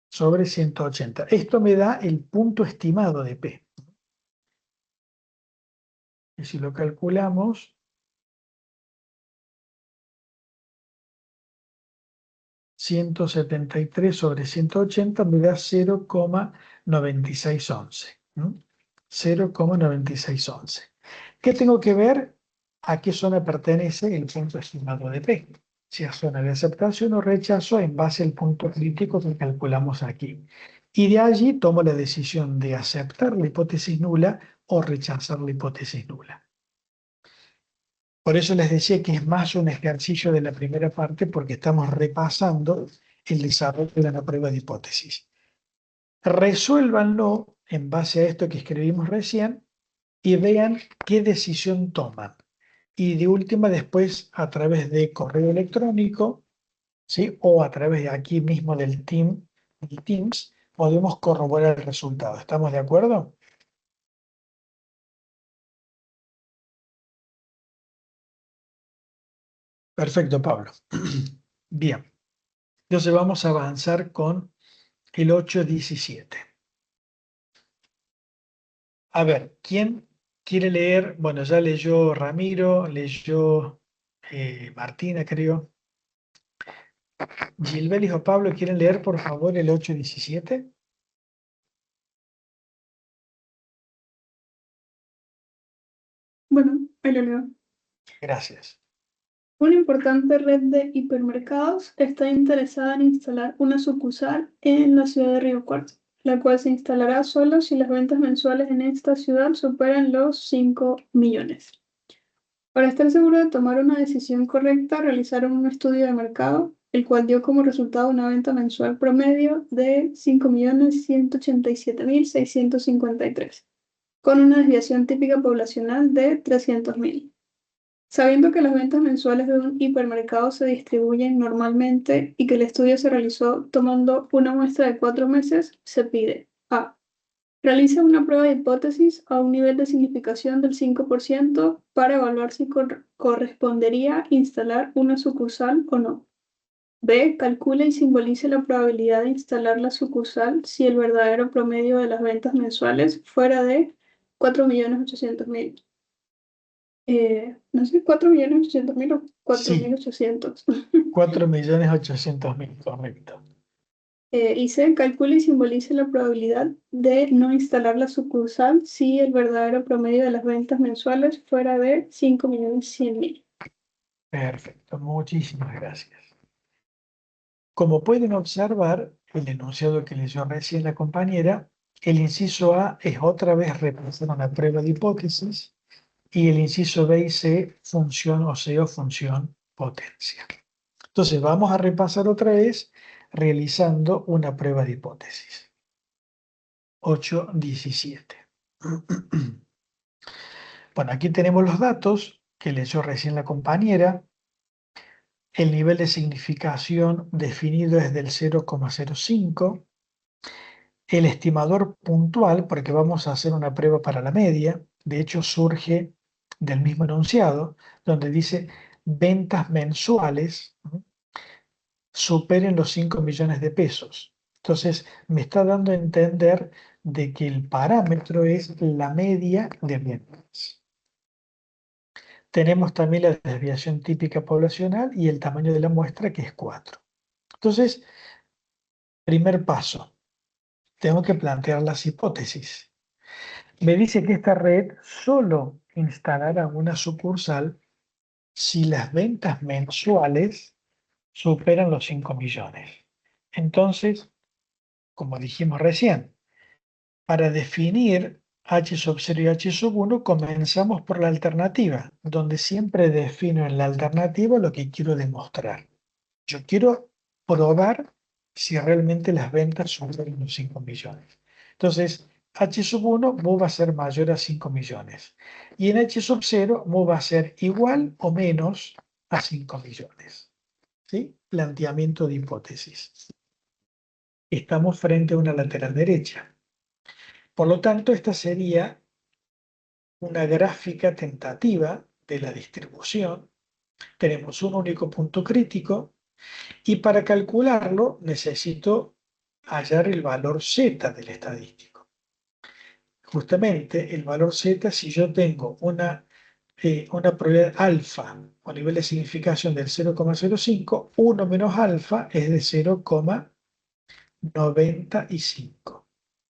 Sobre 180. Esto me da el punto estimado de P. Y si lo calculamos, 173 sobre 180 me da 0,9611. 0,9611. ¿Qué tengo que ver? ¿A qué zona pertenece el punto estimado de P? Si a zona de aceptación o rechazo en base al punto crítico que calculamos aquí. Y de allí tomo la decisión de aceptar la hipótesis nula o rechazar la hipótesis nula. Por eso les decía que es más un ejercicio de la primera parte porque estamos repasando el desarrollo de la prueba de hipótesis. Resuélvanlo en base a esto que escribimos recién y vean qué decisión toman. Y de última, después, a través de correo electrónico, ¿sí?, o a través de aquí mismo del Teams, podemos corroborar el resultado. ¿Estamos de acuerdo? Perfecto, Pablo. Bien. Entonces vamos a avanzar con el 8.17. A ver, ¿quién quiere leer? Bueno, ya leyó Ramiro, leyó Martina, creo. Gilbelis o Pablo, ¿quieren leer por favor el 8.17? Bueno, ahí lo leo. Gracias. Una importante red de hipermercados está interesada en instalar una sucursal en la ciudad de Río Cuarto, la cual se instalará solo si las ventas mensuales en esta ciudad superan los 5 millones. Para estar seguro de tomar una decisión correcta, realizaron un estudio de mercado, el cual dio como resultado una venta mensual promedio de 5.187.653, con una desviación típica poblacional de 300.000. Sabiendo que las ventas mensuales de un hipermercado se distribuyen normalmente y que el estudio se realizó tomando una muestra de 4 meses, se pide a. Realiza una prueba de hipótesis a un nivel de significación del 5% para evaluar si correspondería instalar una sucursal o no. B. Calcula y simbolice la probabilidad de instalar la sucursal si el verdadero promedio de las ventas mensuales fuera de 4.800.000. No sé, 4.800.000 o 4.800. 4.800.000, correcto. Y C. Calcula y simbolice la probabilidad de no instalar la sucursal si el verdadero promedio de las ventas mensuales fuera de 5.100.000. Perfecto, muchísimas gracias. Como pueden observar, el enunciado que leyó recién la compañera, el inciso A es otra vez repasar una prueba de hipótesis y el inciso B y C, función o C o función potencia. Entonces vamos a repasar otra vez realizando una prueba de hipótesis. 8.17. Bueno, aquí tenemos los datos que leyó recién la compañera. El nivel de significación definido es del 0,05. El estimador puntual, porque vamos a hacer una prueba para la media, de hecho surge del mismo enunciado, donde dice ventas mensuales superen los 5 millones de pesos. Entonces, me está dando a entender de que el parámetro es la media de ventas. Tenemos también la desviación típica poblacional y el tamaño de la muestra, que es 4. Entonces, primer paso, tengo que plantear las hipótesis. Me dice que esta red solo instalará una sucursal si las ventas mensuales superan los 5 millones. Entonces, como dijimos recién, para definir H sub 0 y H sub 1 comenzamos por la alternativa, donde siempre defino en la alternativa lo que quiero demostrar. Yo quiero probar si realmente las ventas superan los 5 millones. Entonces, H sub 1 mu va a ser mayor a 5 millones. Y en H sub 0 mu va a ser igual o menos a 5 millones. ¿Sí? Planteamiento de hipótesis. Estamos frente a una lateral derecha. Por lo tanto, esta sería una gráfica tentativa de la distribución. Tenemos un único punto crítico y para calcularlo necesito hallar el valor z del estadístico. Justamente el valor z, si yo tengo una probabilidad alfa o nivel de significación del 0,05, 1 menos alfa es de 0,95.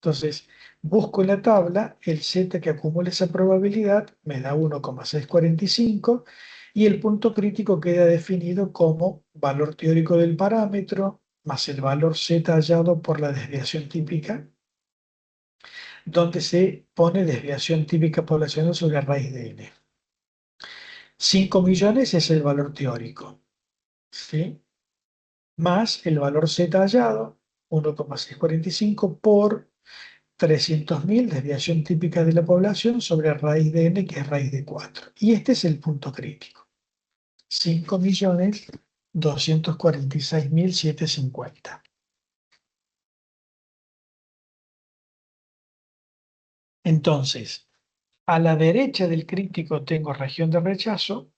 Entonces, busco en la tabla el z que acumula esa probabilidad, me da 1,645 y el punto crítico queda definido como valor teórico del parámetro más el valor z hallado por la desviación típica, donde se pone desviación típica poblacional sobre raíz de n. 5 millones es el valor teórico, ¿sí? Más el valor z hallado, 1,645 por 300.000, desviación típica de la población, sobre raíz de n, que es raíz de 4. Y este es el punto crítico. 5.246.750. Entonces, a la derecha del crítico tengo región de rechazo,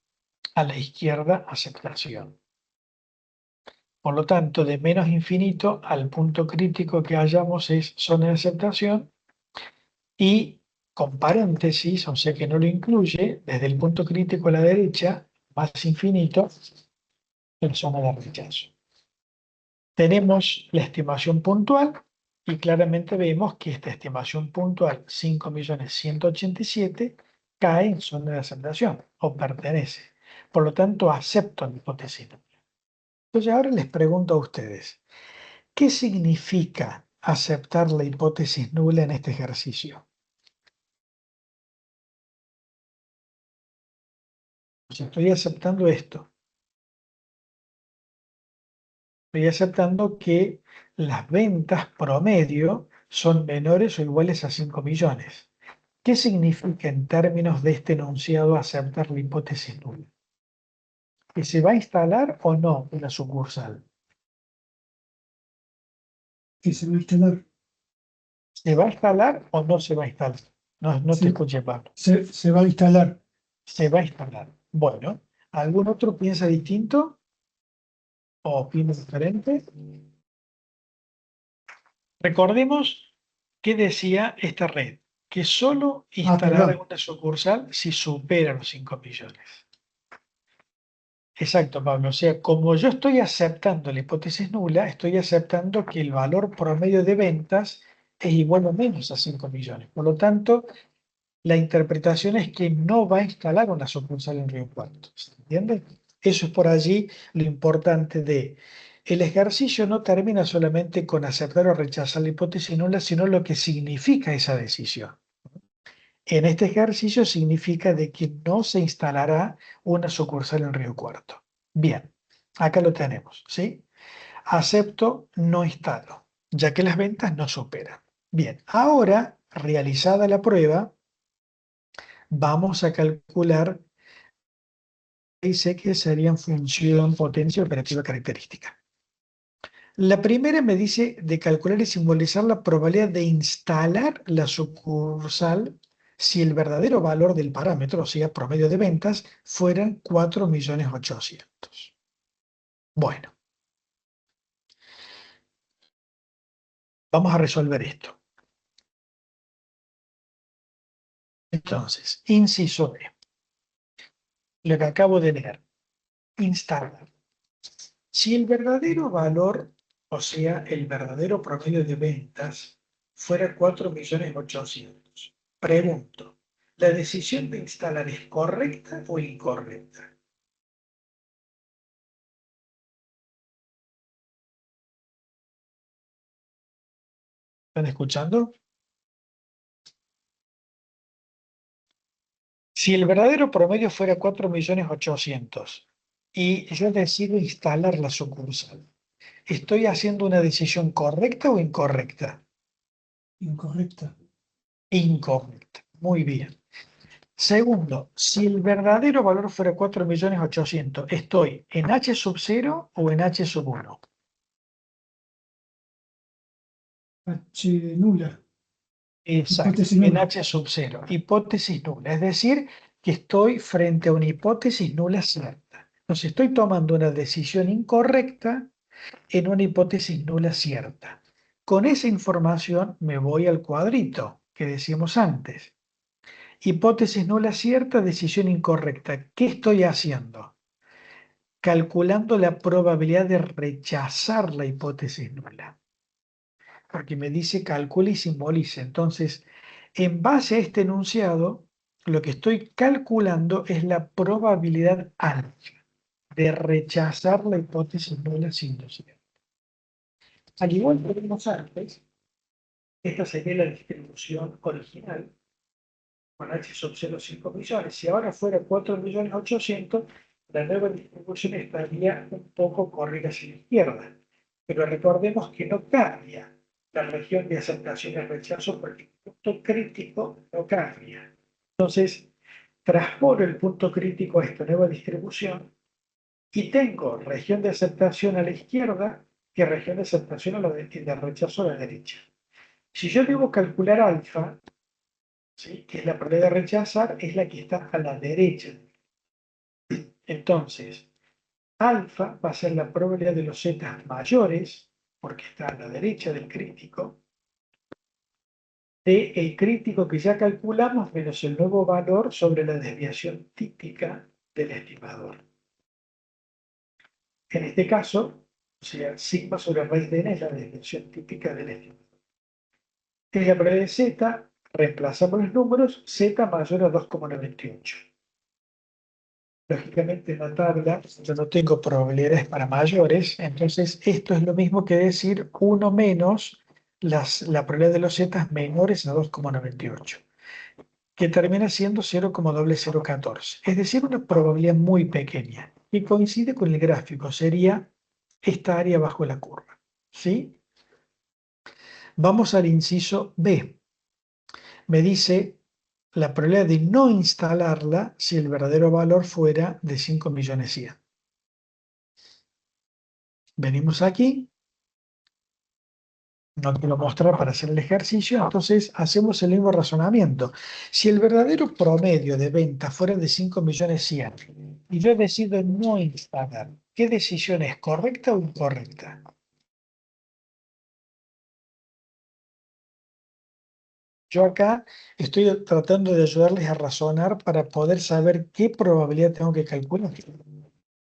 a la izquierda aceptación. Por lo tanto, de menos infinito al punto crítico que hallamos es zona de aceptación y con paréntesis, o sea que no lo incluye, desde el punto crítico a la derecha, más infinito, en zona de rechazo. Tenemos la estimación puntual y claramente vemos que esta estimación puntual, 5.187.000, cae en zona de aceptación o pertenece. Por lo tanto, acepto la hipótesis. Entonces ahora les pregunto a ustedes, ¿qué significa aceptar la hipótesis nula en este ejercicio? O sea, estoy aceptando esto. Estoy aceptando que las ventas promedio son menores o iguales a 5 millones. ¿Qué significa en términos de este enunciado aceptar la hipótesis nula? ¿Que se va a instalar o no una sucursal? Que se va a instalar. ¿Se va a instalar o no se va a instalar? No Sí. te escuché, Pablo. Se va a instalar. Se va a instalar. Bueno, ¿algún otro piensa distinto o opina diferente? Recordemos que decía esta red, que solo instalará Perdón. una sucursal si supera los 5 millones. Exacto, Pablo. O sea, como yo estoy aceptando la hipótesis nula, estoy aceptando que el valor promedio de ventas es igual o menos a 5 millones. Por lo tanto, la interpretación es que no va a instalar una sucursal en Río Cuarto. ¿Se entiende? Eso es por allí lo importante de... El ejercicio no termina solamente con aceptar o rechazar la hipótesis nula, sino lo que significa esa decisión. En este ejercicio significa de que no se instalará una sucursal en Río Cuarto. Bien, acá lo tenemos, ¿sí? Acepto, no instalo, ya que las ventas no superan. Bien, ahora, realizada la prueba, vamos a calcular, dice que serían función, potencia, operativa, característica. La primera me dice de calcular y simbolizar la probabilidad de instalar la sucursal si el verdadero valor del parámetro, o sea, promedio de ventas, fueran 4.800.000. Bueno, vamos a resolver esto. Entonces, inciso B. Lo que acabo de leer. Instalar. Si el verdadero valor, o sea, el verdadero promedio de ventas, fuera 4.800.000, pregunto, ¿la decisión de instalar es correcta o incorrecta? ¿Están escuchando? Si el verdadero promedio fuera 4.800.000 y yo decido instalar la sucursal, ¿estoy haciendo una decisión correcta o incorrecta? Incorrecta. Incorrecta. Muy bien. Segundo, si el verdadero valor fuera 4.800.000, ¿estoy en H sub 0 o en H sub 1? H nula. Exacto, Hipótesis en nula. H sub 0, hipótesis nula. Es decir, que estoy frente a una hipótesis nula cierta. Entonces estoy tomando una decisión incorrecta en una hipótesis nula cierta. Con esa información me voy al cuadrito que decíamos antes. Hipótesis nula cierta, decisión incorrecta. ¿Qué estoy haciendo? Calculando la probabilidad de rechazar la hipótesis nula. Porque me dice calcule y simbolice. Entonces, en base a este enunciado, lo que estoy calculando es la probabilidad alfa de rechazar la hipótesis nula siendo cierta. Al igual que vimos antes, esta sería la distribución original con H sub 0, 5 millones. Si ahora fuera 4.800.000, la nueva distribución estaría un poco corrida hacia la izquierda. Pero recordemos que no cambia la región de aceptación y rechazo porque el punto crítico no cambia. Entonces, transporo el punto crítico a esta nueva distribución y tengo región de aceptación a la izquierda y región de aceptación a de rechazo a la derecha. Si yo debo calcular alfa, ¿sí?, que es la probabilidad de rechazar, es la que está a la derecha. Entonces, alfa va a ser la probabilidad de los zetas mayores, porque está a la derecha del crítico, de el crítico que ya calculamos menos el nuevo valor sobre la desviación típica del estimador. En este caso, o sea, sigma sobre raíz de n es la desviación típica del estimador. En la probabilidad de z, reemplazamos los números, z mayor a 2,98. Lógicamente en la tabla yo no tengo probabilidades para mayores, entonces esto es lo mismo que decir 1 menos la probabilidad de los z menores a 2,98, que termina siendo 0,0014. Es decir, una probabilidad muy pequeña y coincide con el gráfico, sería esta área bajo la curva. ¿Sí? Vamos al inciso B. Me dice la probabilidad de no instalarla si el verdadero valor fuera de 5.100.000. Venimos aquí, no quiero mostrar para hacer el ejercicio, entonces hacemos el mismo razonamiento. Si el verdadero promedio de venta fuera de 5.100.000 y yo decido no instalar, ¿qué decisión es, correcta o incorrecta? Yo acá estoy tratando de ayudarles a razonar para poder saber qué probabilidad tengo que calcular.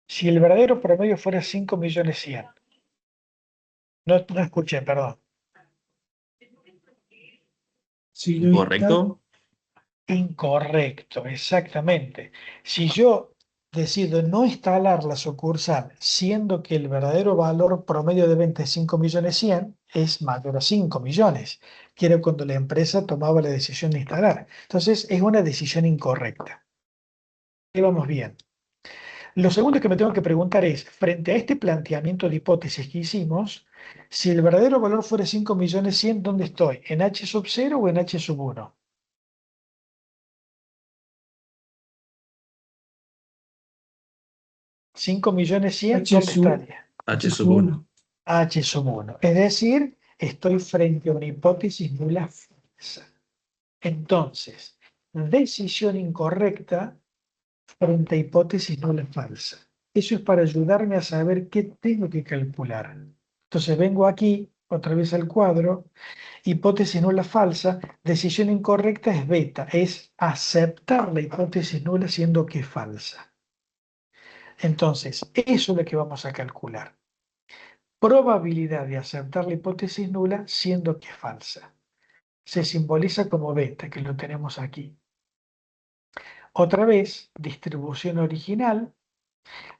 Si el verdadero promedio fuera 5.100.000, no escuché, perdón. Si no está, ¿Correcto? Incorrecto, exactamente. Si yo decido no instalar la sucursal, siendo que el verdadero valor promedio de venta es 5.100.000, es mayor a 5 millones, que era cuando la empresa tomaba la decisión de instalar. Entonces, es una decisión incorrecta. Ahí vamos bien. Lo segundo que me tengo que preguntar es, frente a este planteamiento de hipótesis que hicimos, si el verdadero valor fuera 5.100.000, ¿dónde estoy? ¿En H sub 0 o en H sub 1? 5.100.000, H ¿dónde sub, estaría? H sub 1. H sub 1. Es decir, estoy frente a una hipótesis nula falsa. Entonces, decisión incorrecta frente a hipótesis nula falsa. Eso es para ayudarme a saber qué tengo que calcular. Entonces vengo aquí otra vez al cuadro. Hipótesis nula falsa, decisión incorrecta es beta, es aceptar la hipótesis nula siendo que es falsa. Entonces, eso es lo que vamos a calcular. Probabilidad de aceptar la hipótesis nula siendo que es falsa. Se simboliza como beta, que lo tenemos aquí. Otra vez, distribución original.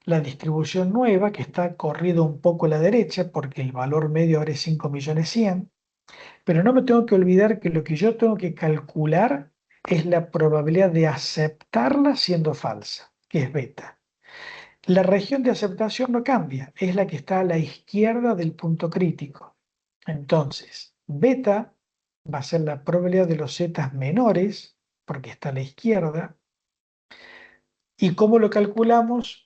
La distribución nueva, que está corrido un poco a la derecha, porque el valor medio ahora es 5.100.000, pero no me tengo que olvidar que lo que yo tengo que calcular es la probabilidad de aceptarla siendo falsa, que es beta. La región de aceptación no cambia, es la que está a la izquierda del punto crítico. Entonces, beta va a ser la probabilidad de los zetas menores, porque está a la izquierda. ¿Y cómo lo calculamos?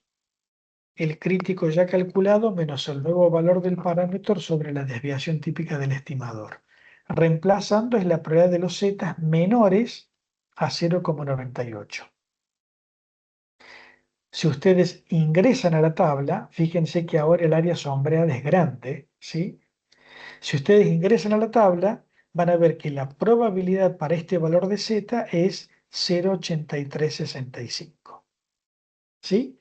El crítico ya calculado menos el nuevo valor del parámetro sobre la desviación típica del estimador. Reemplazando es la probabilidad de los zetas menores a 0,98. Si ustedes ingresan a la tabla, fíjense que ahora el área sombreada es grande, ¿sí? Si ustedes ingresan a la tabla, van a ver que la probabilidad para este valor de z es 0,8365. ¿Sí?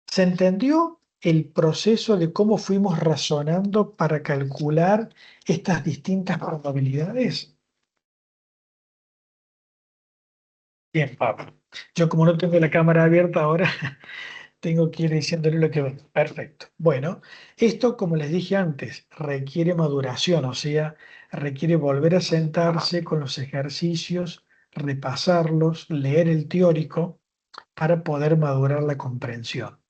¿Se entendió el proceso de cómo fuimos razonando para calcular estas distintas probabilidades? Bien, Pablo. Yo como no tengo la cámara abierta ahora, tengo que ir diciéndole lo que ven. Perfecto. Bueno, esto, como les dije antes, requiere maduración, o sea, requiere volver a sentarse con los ejercicios, repasarlos, leer el teórico para poder madurar la comprensión.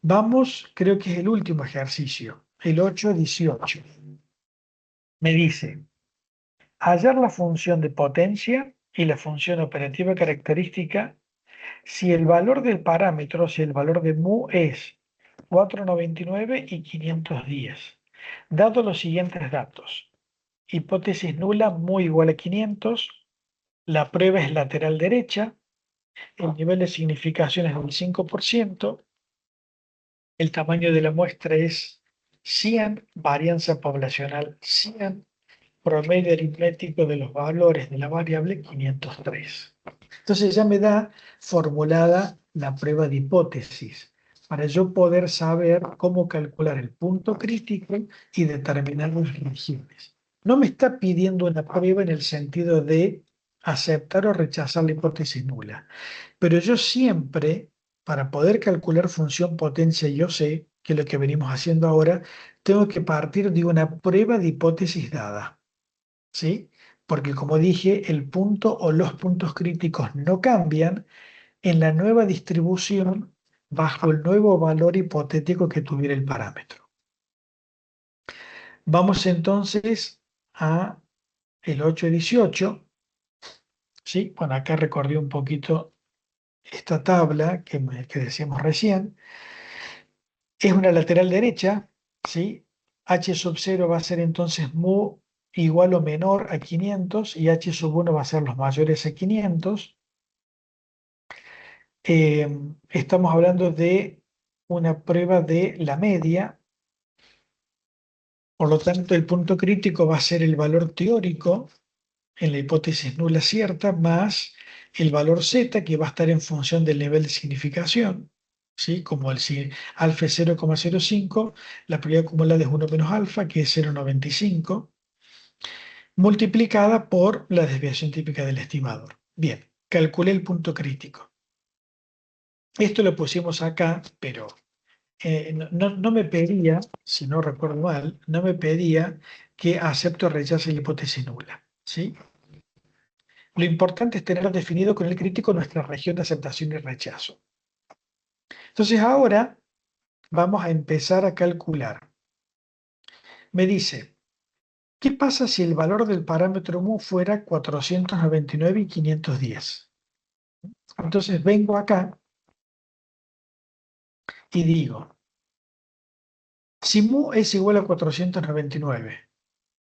Vamos, creo que es el último ejercicio, el 8.18. Me dice, hallar la función de potencia y la función operativa característica si el valor del parámetro, si el valor de mu es 499 y 510. Dado los siguientes datos, hipótesis nula mu igual a 500, la prueba es lateral derecha, el nivel de significación es del 5%, el tamaño de la muestra es 100, varianza poblacional 100, promedio aritmético de los valores de la variable 503. Entonces ya me da formulada la prueba de hipótesis para yo poder saber cómo calcular el punto crítico y determinar las regiones. No me está pidiendo una prueba en el sentido de aceptar o rechazar la hipótesis nula, pero yo siempre, para poder calcular función potencia, yo sé que lo que venimos haciendo ahora, tengo que partir de una prueba de hipótesis dada. ¿Sí? Porque como dije, el punto o los puntos críticos no cambian en la nueva distribución bajo el nuevo valor hipotético que tuviera el parámetro. Vamos entonces a el 8.18. ¿Sí? Bueno, acá recordé un poquito esta tabla que decíamos recién. Es una lateral derecha, ¿sí? H sub 0 va a ser entonces mu igual o menor a 500 y H sub 1 va a ser los mayores a 500. Estamos hablando de una prueba de la media, por lo tanto el punto crítico va a ser el valor teórico en la hipótesis nula cierta más el valor z que va a estar en función del nivel de significación, ¿sí? Como el alfa es 0,05, la probabilidad acumulada es 1 menos alfa, que es 0,95, multiplicada por la desviación típica del estimador. Bien, calculé el punto crítico. Esto lo pusimos acá, pero no me pedía, si no recuerdo mal, no me pedía que acepte o rechace la hipótesis nula, ¿sí? Lo importante es tener definido con el crítico nuestra región de aceptación y rechazo. Entonces ahora vamos a empezar a calcular. Me dice, ¿qué pasa si el valor del parámetro mu fuera 499 y 510? Entonces vengo acá y digo, si mu es igual a 499,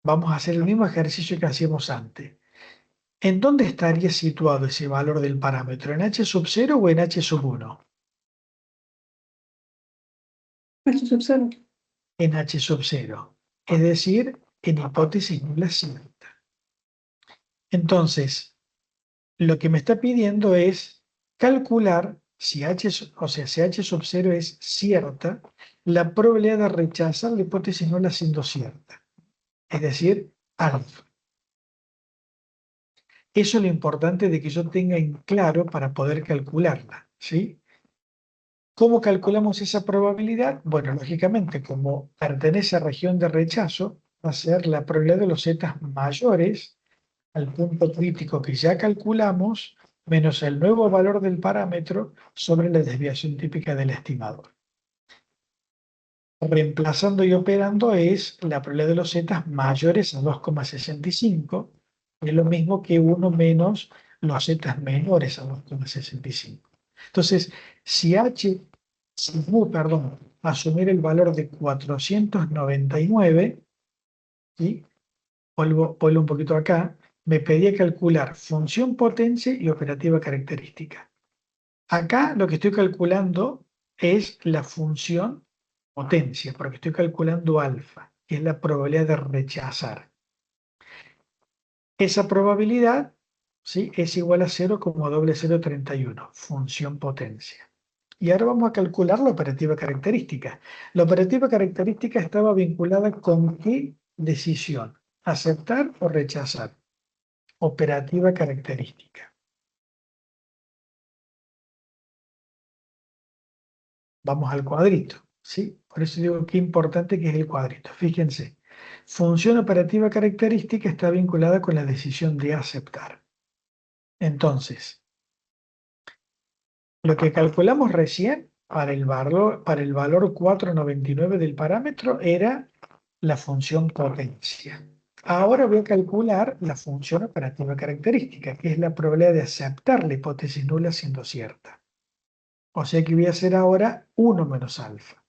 vamos a hacer el mismo ejercicio que hacíamos antes. ¿En dónde estaría situado ese valor del parámetro? ¿En h sub 0 o en h sub 1? H sub 0. En h sub 0. es decir, en hipótesis nula cierta. Entonces, lo que me está pidiendo es calcular si H, o sea, si H sub 0 es cierta, la probabilidad de rechazar la hipótesis nula siendo cierta, es decir, alfa. Eso es lo importante de que yo tenga en claro para poder calcularla, ¿sí? ¿Cómo calculamos esa probabilidad? Bueno, lógicamente, como pertenece a región de rechazo, va a ser la probabilidad de los zetas mayores al punto crítico que ya calculamos, menos el nuevo valor del parámetro sobre la desviación típica del estimador. Reemplazando y operando es la probabilidad de los zetas mayores a 2,65, es lo mismo que 1 menos los zetas menores a 2,65. Entonces, si asumir el valor de 499, ¿sí? Vuelvo un poquito acá, me pedía calcular función potencia y operativa característica. Acá lo que estoy calculando es la función potencia, porque estoy calculando alfa, que es la probabilidad de rechazar. Esa probabilidad, ¿sí?, es igual a 0,0031, función potencia. Y ahora vamos a calcular la operativa característica. La operativa característica estaba vinculada con ¿qué decisión? ¿Aceptar o rechazar? Operativa característica. Vamos al cuadrito, ¿sí? Por eso digo qué importante que es el cuadrito. Fíjense, función operativa característica está vinculada con la decisión de aceptar. Entonces, lo que calculamos recién para el valor 4,99 del parámetro era la función potencia. Ahora voy a calcular la función operativa característica, que es la probabilidad de aceptar la hipótesis nula siendo cierta. O sea que voy a hacer ahora 1 menos alfa.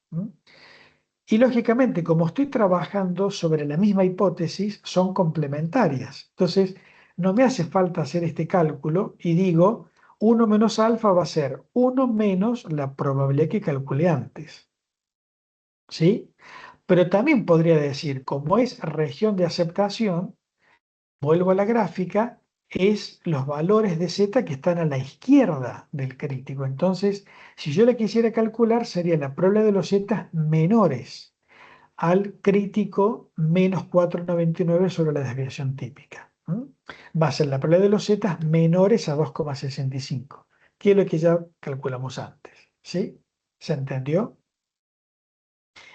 Y lógicamente, como estoy trabajando sobre la misma hipótesis, son complementarias. Entonces, no me hace falta hacer este cálculo y digo, 1 menos alfa va a ser 1 menos la probabilidad que calculé antes. ¿Sí? Pero también podría decir, como es región de aceptación, vuelvo a la gráfica, es los valores de z que están a la izquierda del crítico. Entonces, si yo le quisiera calcular, sería la probabilidad de los z menores al crítico menos 4,99 sobre la desviación típica. Va a ser la probabilidad de los z menores a 2,65, que es lo que ya calculamos antes. ¿Sí? ¿Se entendió?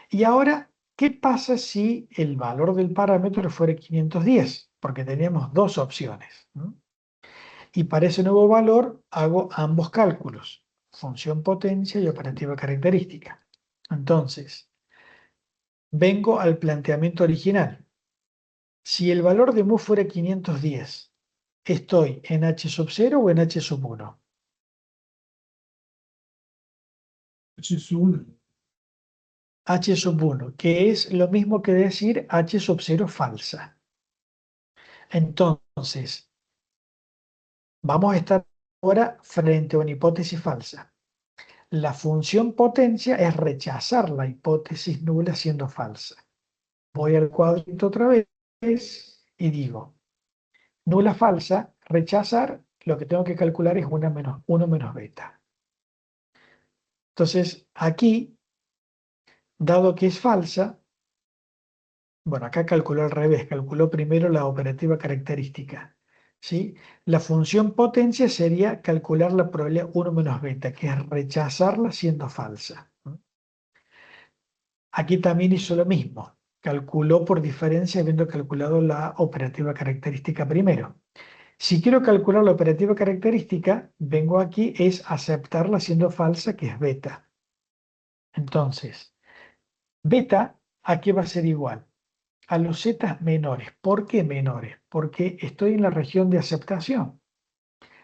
Y ahora, ¿qué pasa si el valor del parámetro fuera 510? Porque teníamos dos opciones. Y para ese nuevo valor hago ambos cálculos, función potencia y operativa característica. Entonces, vengo al planteamiento original. Si el valor de mu fuera 510, ¿estoy en h sub 0 o en h sub 1? H sub 1. H sub 1, que es lo mismo que decir h sub 0 falsa. Entonces, vamos a estar ahora frente a una hipótesis falsa. La función potencia es rechazar la hipótesis nula siendo falsa. Voy al cuadrito otra vez y digo, nula falsa, rechazar, lo que tengo que calcular es 1 menos beta. Entonces, aquí, dado que es falsa, bueno, acá calculó al revés, calculó primero la operativa característica. ¿Sí? La función potencia sería calcular la probabilidad 1 menos beta, que es rechazarla siendo falsa. Aquí también hizo lo mismo, calculó por diferencia habiendo calculado la operativa característica primero. Si quiero calcular la operativa característica, vengo aquí, es aceptarla siendo falsa, que es beta. Entonces, beta aquí va a ser igual a los zetas menores. ¿Por qué menores? Porque estoy en la región de aceptación.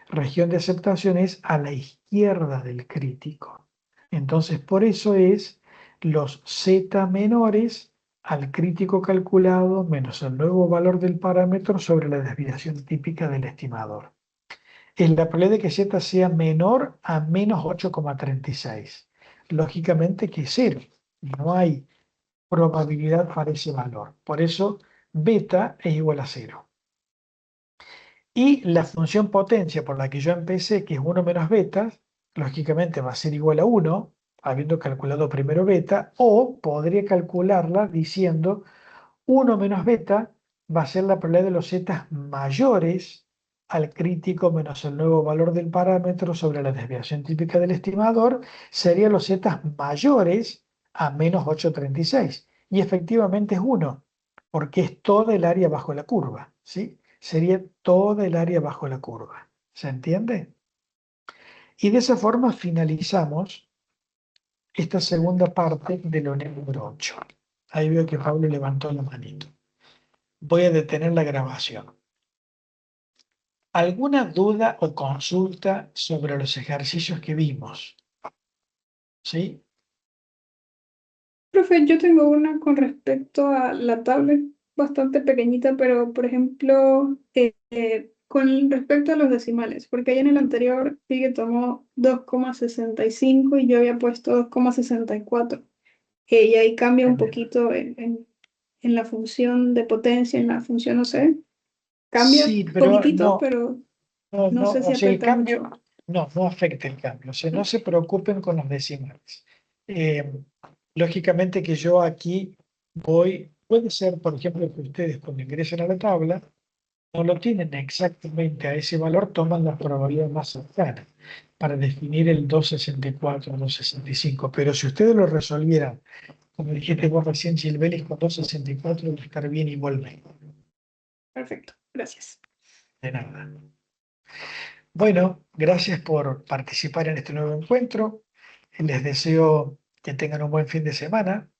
Región de aceptación es a la izquierda del crítico. Entonces, por eso es los z menores al crítico calculado menos el nuevo valor del parámetro sobre la desviación típica del estimador. Es la probabilidad de que z sea menor a menos 8,36. Lógicamente que es 0. No hay probabilidad para ese valor. Por eso, beta es igual a 0. Y la función potencia por la que yo empecé, que es 1 menos beta, lógicamente va a ser igual a 1, habiendo calculado primero beta, o podría calcularla diciendo 1 menos beta va a ser la probabilidad de los zetas mayores al crítico menos el nuevo valor del parámetro sobre la desviación típica del estimador, serían los zetas mayores a menos 836. Y efectivamente es 1, porque es toda el área bajo la curva, ¿sí? Sería toda el área bajo la curva. ¿Se entiende? Y de esa forma finalizamos esta segunda parte de la unidad número 8. Ahí veo que Pablo levantó la manito. Voy a detener la grabación. ¿Alguna duda o consulta sobre los ejercicios que vimos? ¿Sí? Profe, yo tengo una con respecto a la tablet, bastante pequeñita, pero por ejemplo, con respecto a los decimales, porque ahí en el anterior sí que tomó 2,65 y yo había puesto 2,64. Y ahí cambia un poquito en la función de potencia, en la función, no sé, cambia Sí, pero poquitito, no, pero no, no no, sé si o sea, el afecta mucho. cambio no afecta el cambio. O sea, no se preocupen con los decimales. Eh, lógicamente que yo aquí puede ser, por ejemplo, que ustedes cuando ingresen a la tabla, no lo tienen exactamente a ese valor, toman la probabilidad más cercana para definir el 264 o 265. Pero si ustedes lo resolvieran, como dijiste vos recién, Gilbelis, con 264 va a estar bien igualmente. Perfecto, gracias. De nada. Bueno, gracias por participar en este nuevo encuentro. Les deseo que tengan un buen fin de semana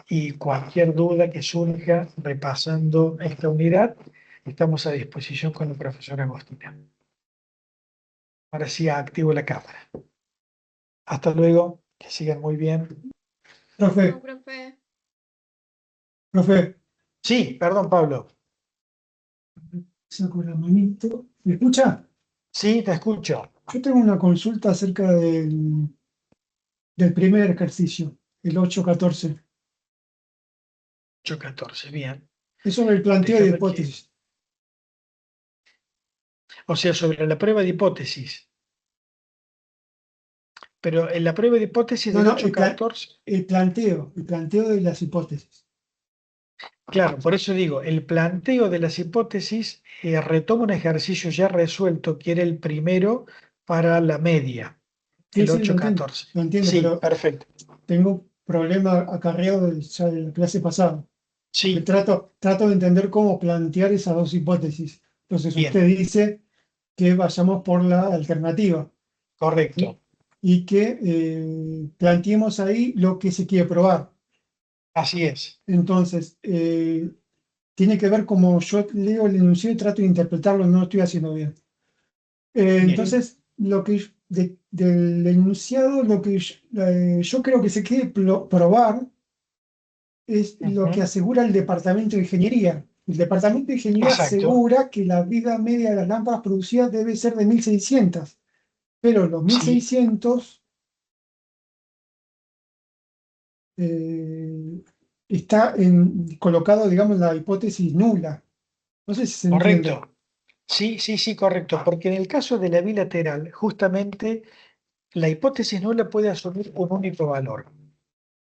y cualquier duda que surja repasando esta unidad, estamos a disposición con el profesor Agostina. Ahora sí, activo la cámara. Hasta luego, que sigan muy bien. Profe, No, profe. profe, Sí, perdón, Pablo. saco la manito. ¿Me escucha? Sí, te escucho. Yo tengo una consulta acerca del primer ejercicio, el 8.14. 814, bien. Es sobre el planteo de Déjame que... hipótesis. O sea, sobre la prueba de hipótesis. Pero en la prueba de hipótesis No, del no, 814, el planteo de las hipótesis. claro, por eso digo, el planteo de las hipótesis retoma un ejercicio ya resuelto, que era el primero para la media, Sí, el sí, 814. lo entiendo, Sí, pero perfecto. tengo problema acarreado ya de la clase pasada. Que Sí, trato de entender cómo plantear esas dos hipótesis. Entonces bien, usted dice que vayamos por la alternativa correcto. y que planteemos ahí lo que se quiere probar. Así es. Entonces, tiene que ver como yo leo el enunciado y trato de interpretarlo, no lo estoy haciendo bien. Bien. Entonces, del enunciado, lo que yo creo que se quiere probar es lo que Ujú. asegura el Departamento de Ingeniería. El Departamento de Ingeniería Exacto. asegura que la vida media de las lámparas producidas debe ser de 1600, pero los Sí, 1600 eh, está colocado, digamos, en la hipótesis nula. No sé si se entiende. correcto. Sí, sí, sí, correcto. Porque en el caso de la bilateral, justamente la hipótesis nula puede asumir un único valor.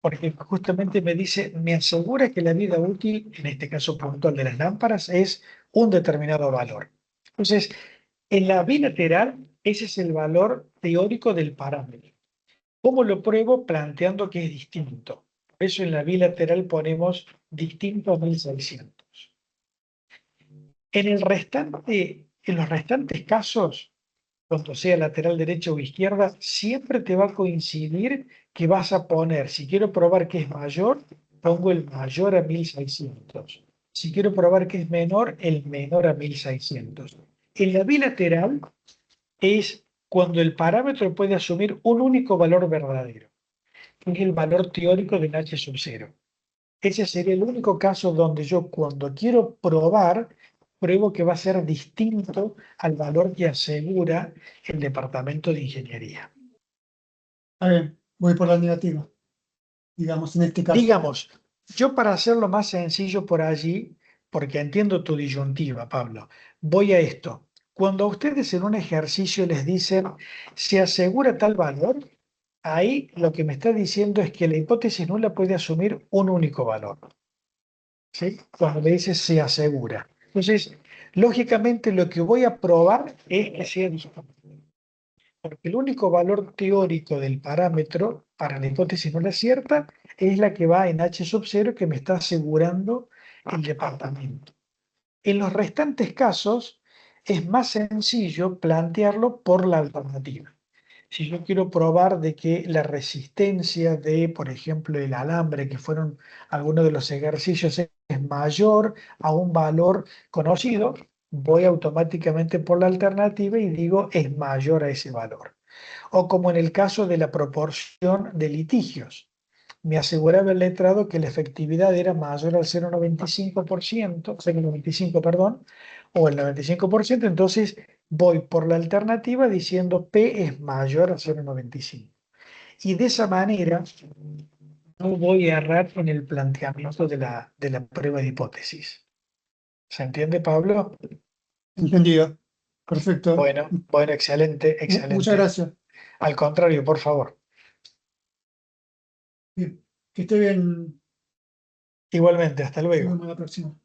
Porque justamente me dice, me asegura que la vida útil, en este caso puntual de las lámparas, es un determinado valor. Entonces, en la bilateral, ese es el valor teórico del parámetro. ¿Cómo lo pruebo? Planteando que es distinto. Por eso en la bilateral ponemos distinto a 1600. En los restantes casos, cuando sea lateral derecha o izquierda, siempre te va a coincidir que vas a poner, si quiero probar que es mayor, pongo el mayor a 1600. Si quiero probar que es menor, el menor a 1600. En la bilateral es cuando el parámetro puede asumir un único valor verdadero, que es el valor teórico de H sub 0. Ese sería el único caso donde yo cuando quiero probar, pruebo que va a ser distinto al valor que asegura el departamento de ingeniería. A ver, voy por la negativa, digamos, en este caso. Digamos, Yo para hacerlo más sencillo por allí, porque entiendo tu disyuntiva, Pablo, voy a esto. Cuando a ustedes en un ejercicio les dicen, se asegura tal valor, ahí lo que me está diciendo es que la hipótesis nula puede asumir un único valor. ¿Sí? Cuando me dice se asegura. Entonces, lógicamente lo que voy a probar es que sea disponible. Porque el único valor teórico del parámetro para la hipótesis nula cierta es la que va en H sub 0 que me está asegurando el departamento. En los restantes casos es más sencillo plantearlo por la alternativa. Si yo quiero probar de que la resistencia de, por ejemplo, el alambre, que fueron algunos de los ejercicios, es mayor a un valor conocido, voy automáticamente por la alternativa y digo es mayor a ese valor. O como en el caso de la proporción de litigios. Me aseguraba el letrado que la efectividad era mayor al 0,95%, 0,95, perdón, o el 95%, entonces voy por la alternativa diciendo P es mayor a 0,95. Y de esa manera no voy a errar en el planteamiento de la prueba de hipótesis. ¿Se entiende, Pablo? Entendido. Perfecto. Bueno, excelente, Muchas excelente. gracias. Al contrario, por favor. Bien. Que esté bien. Igualmente, hasta Nos luego. vemos la próxima.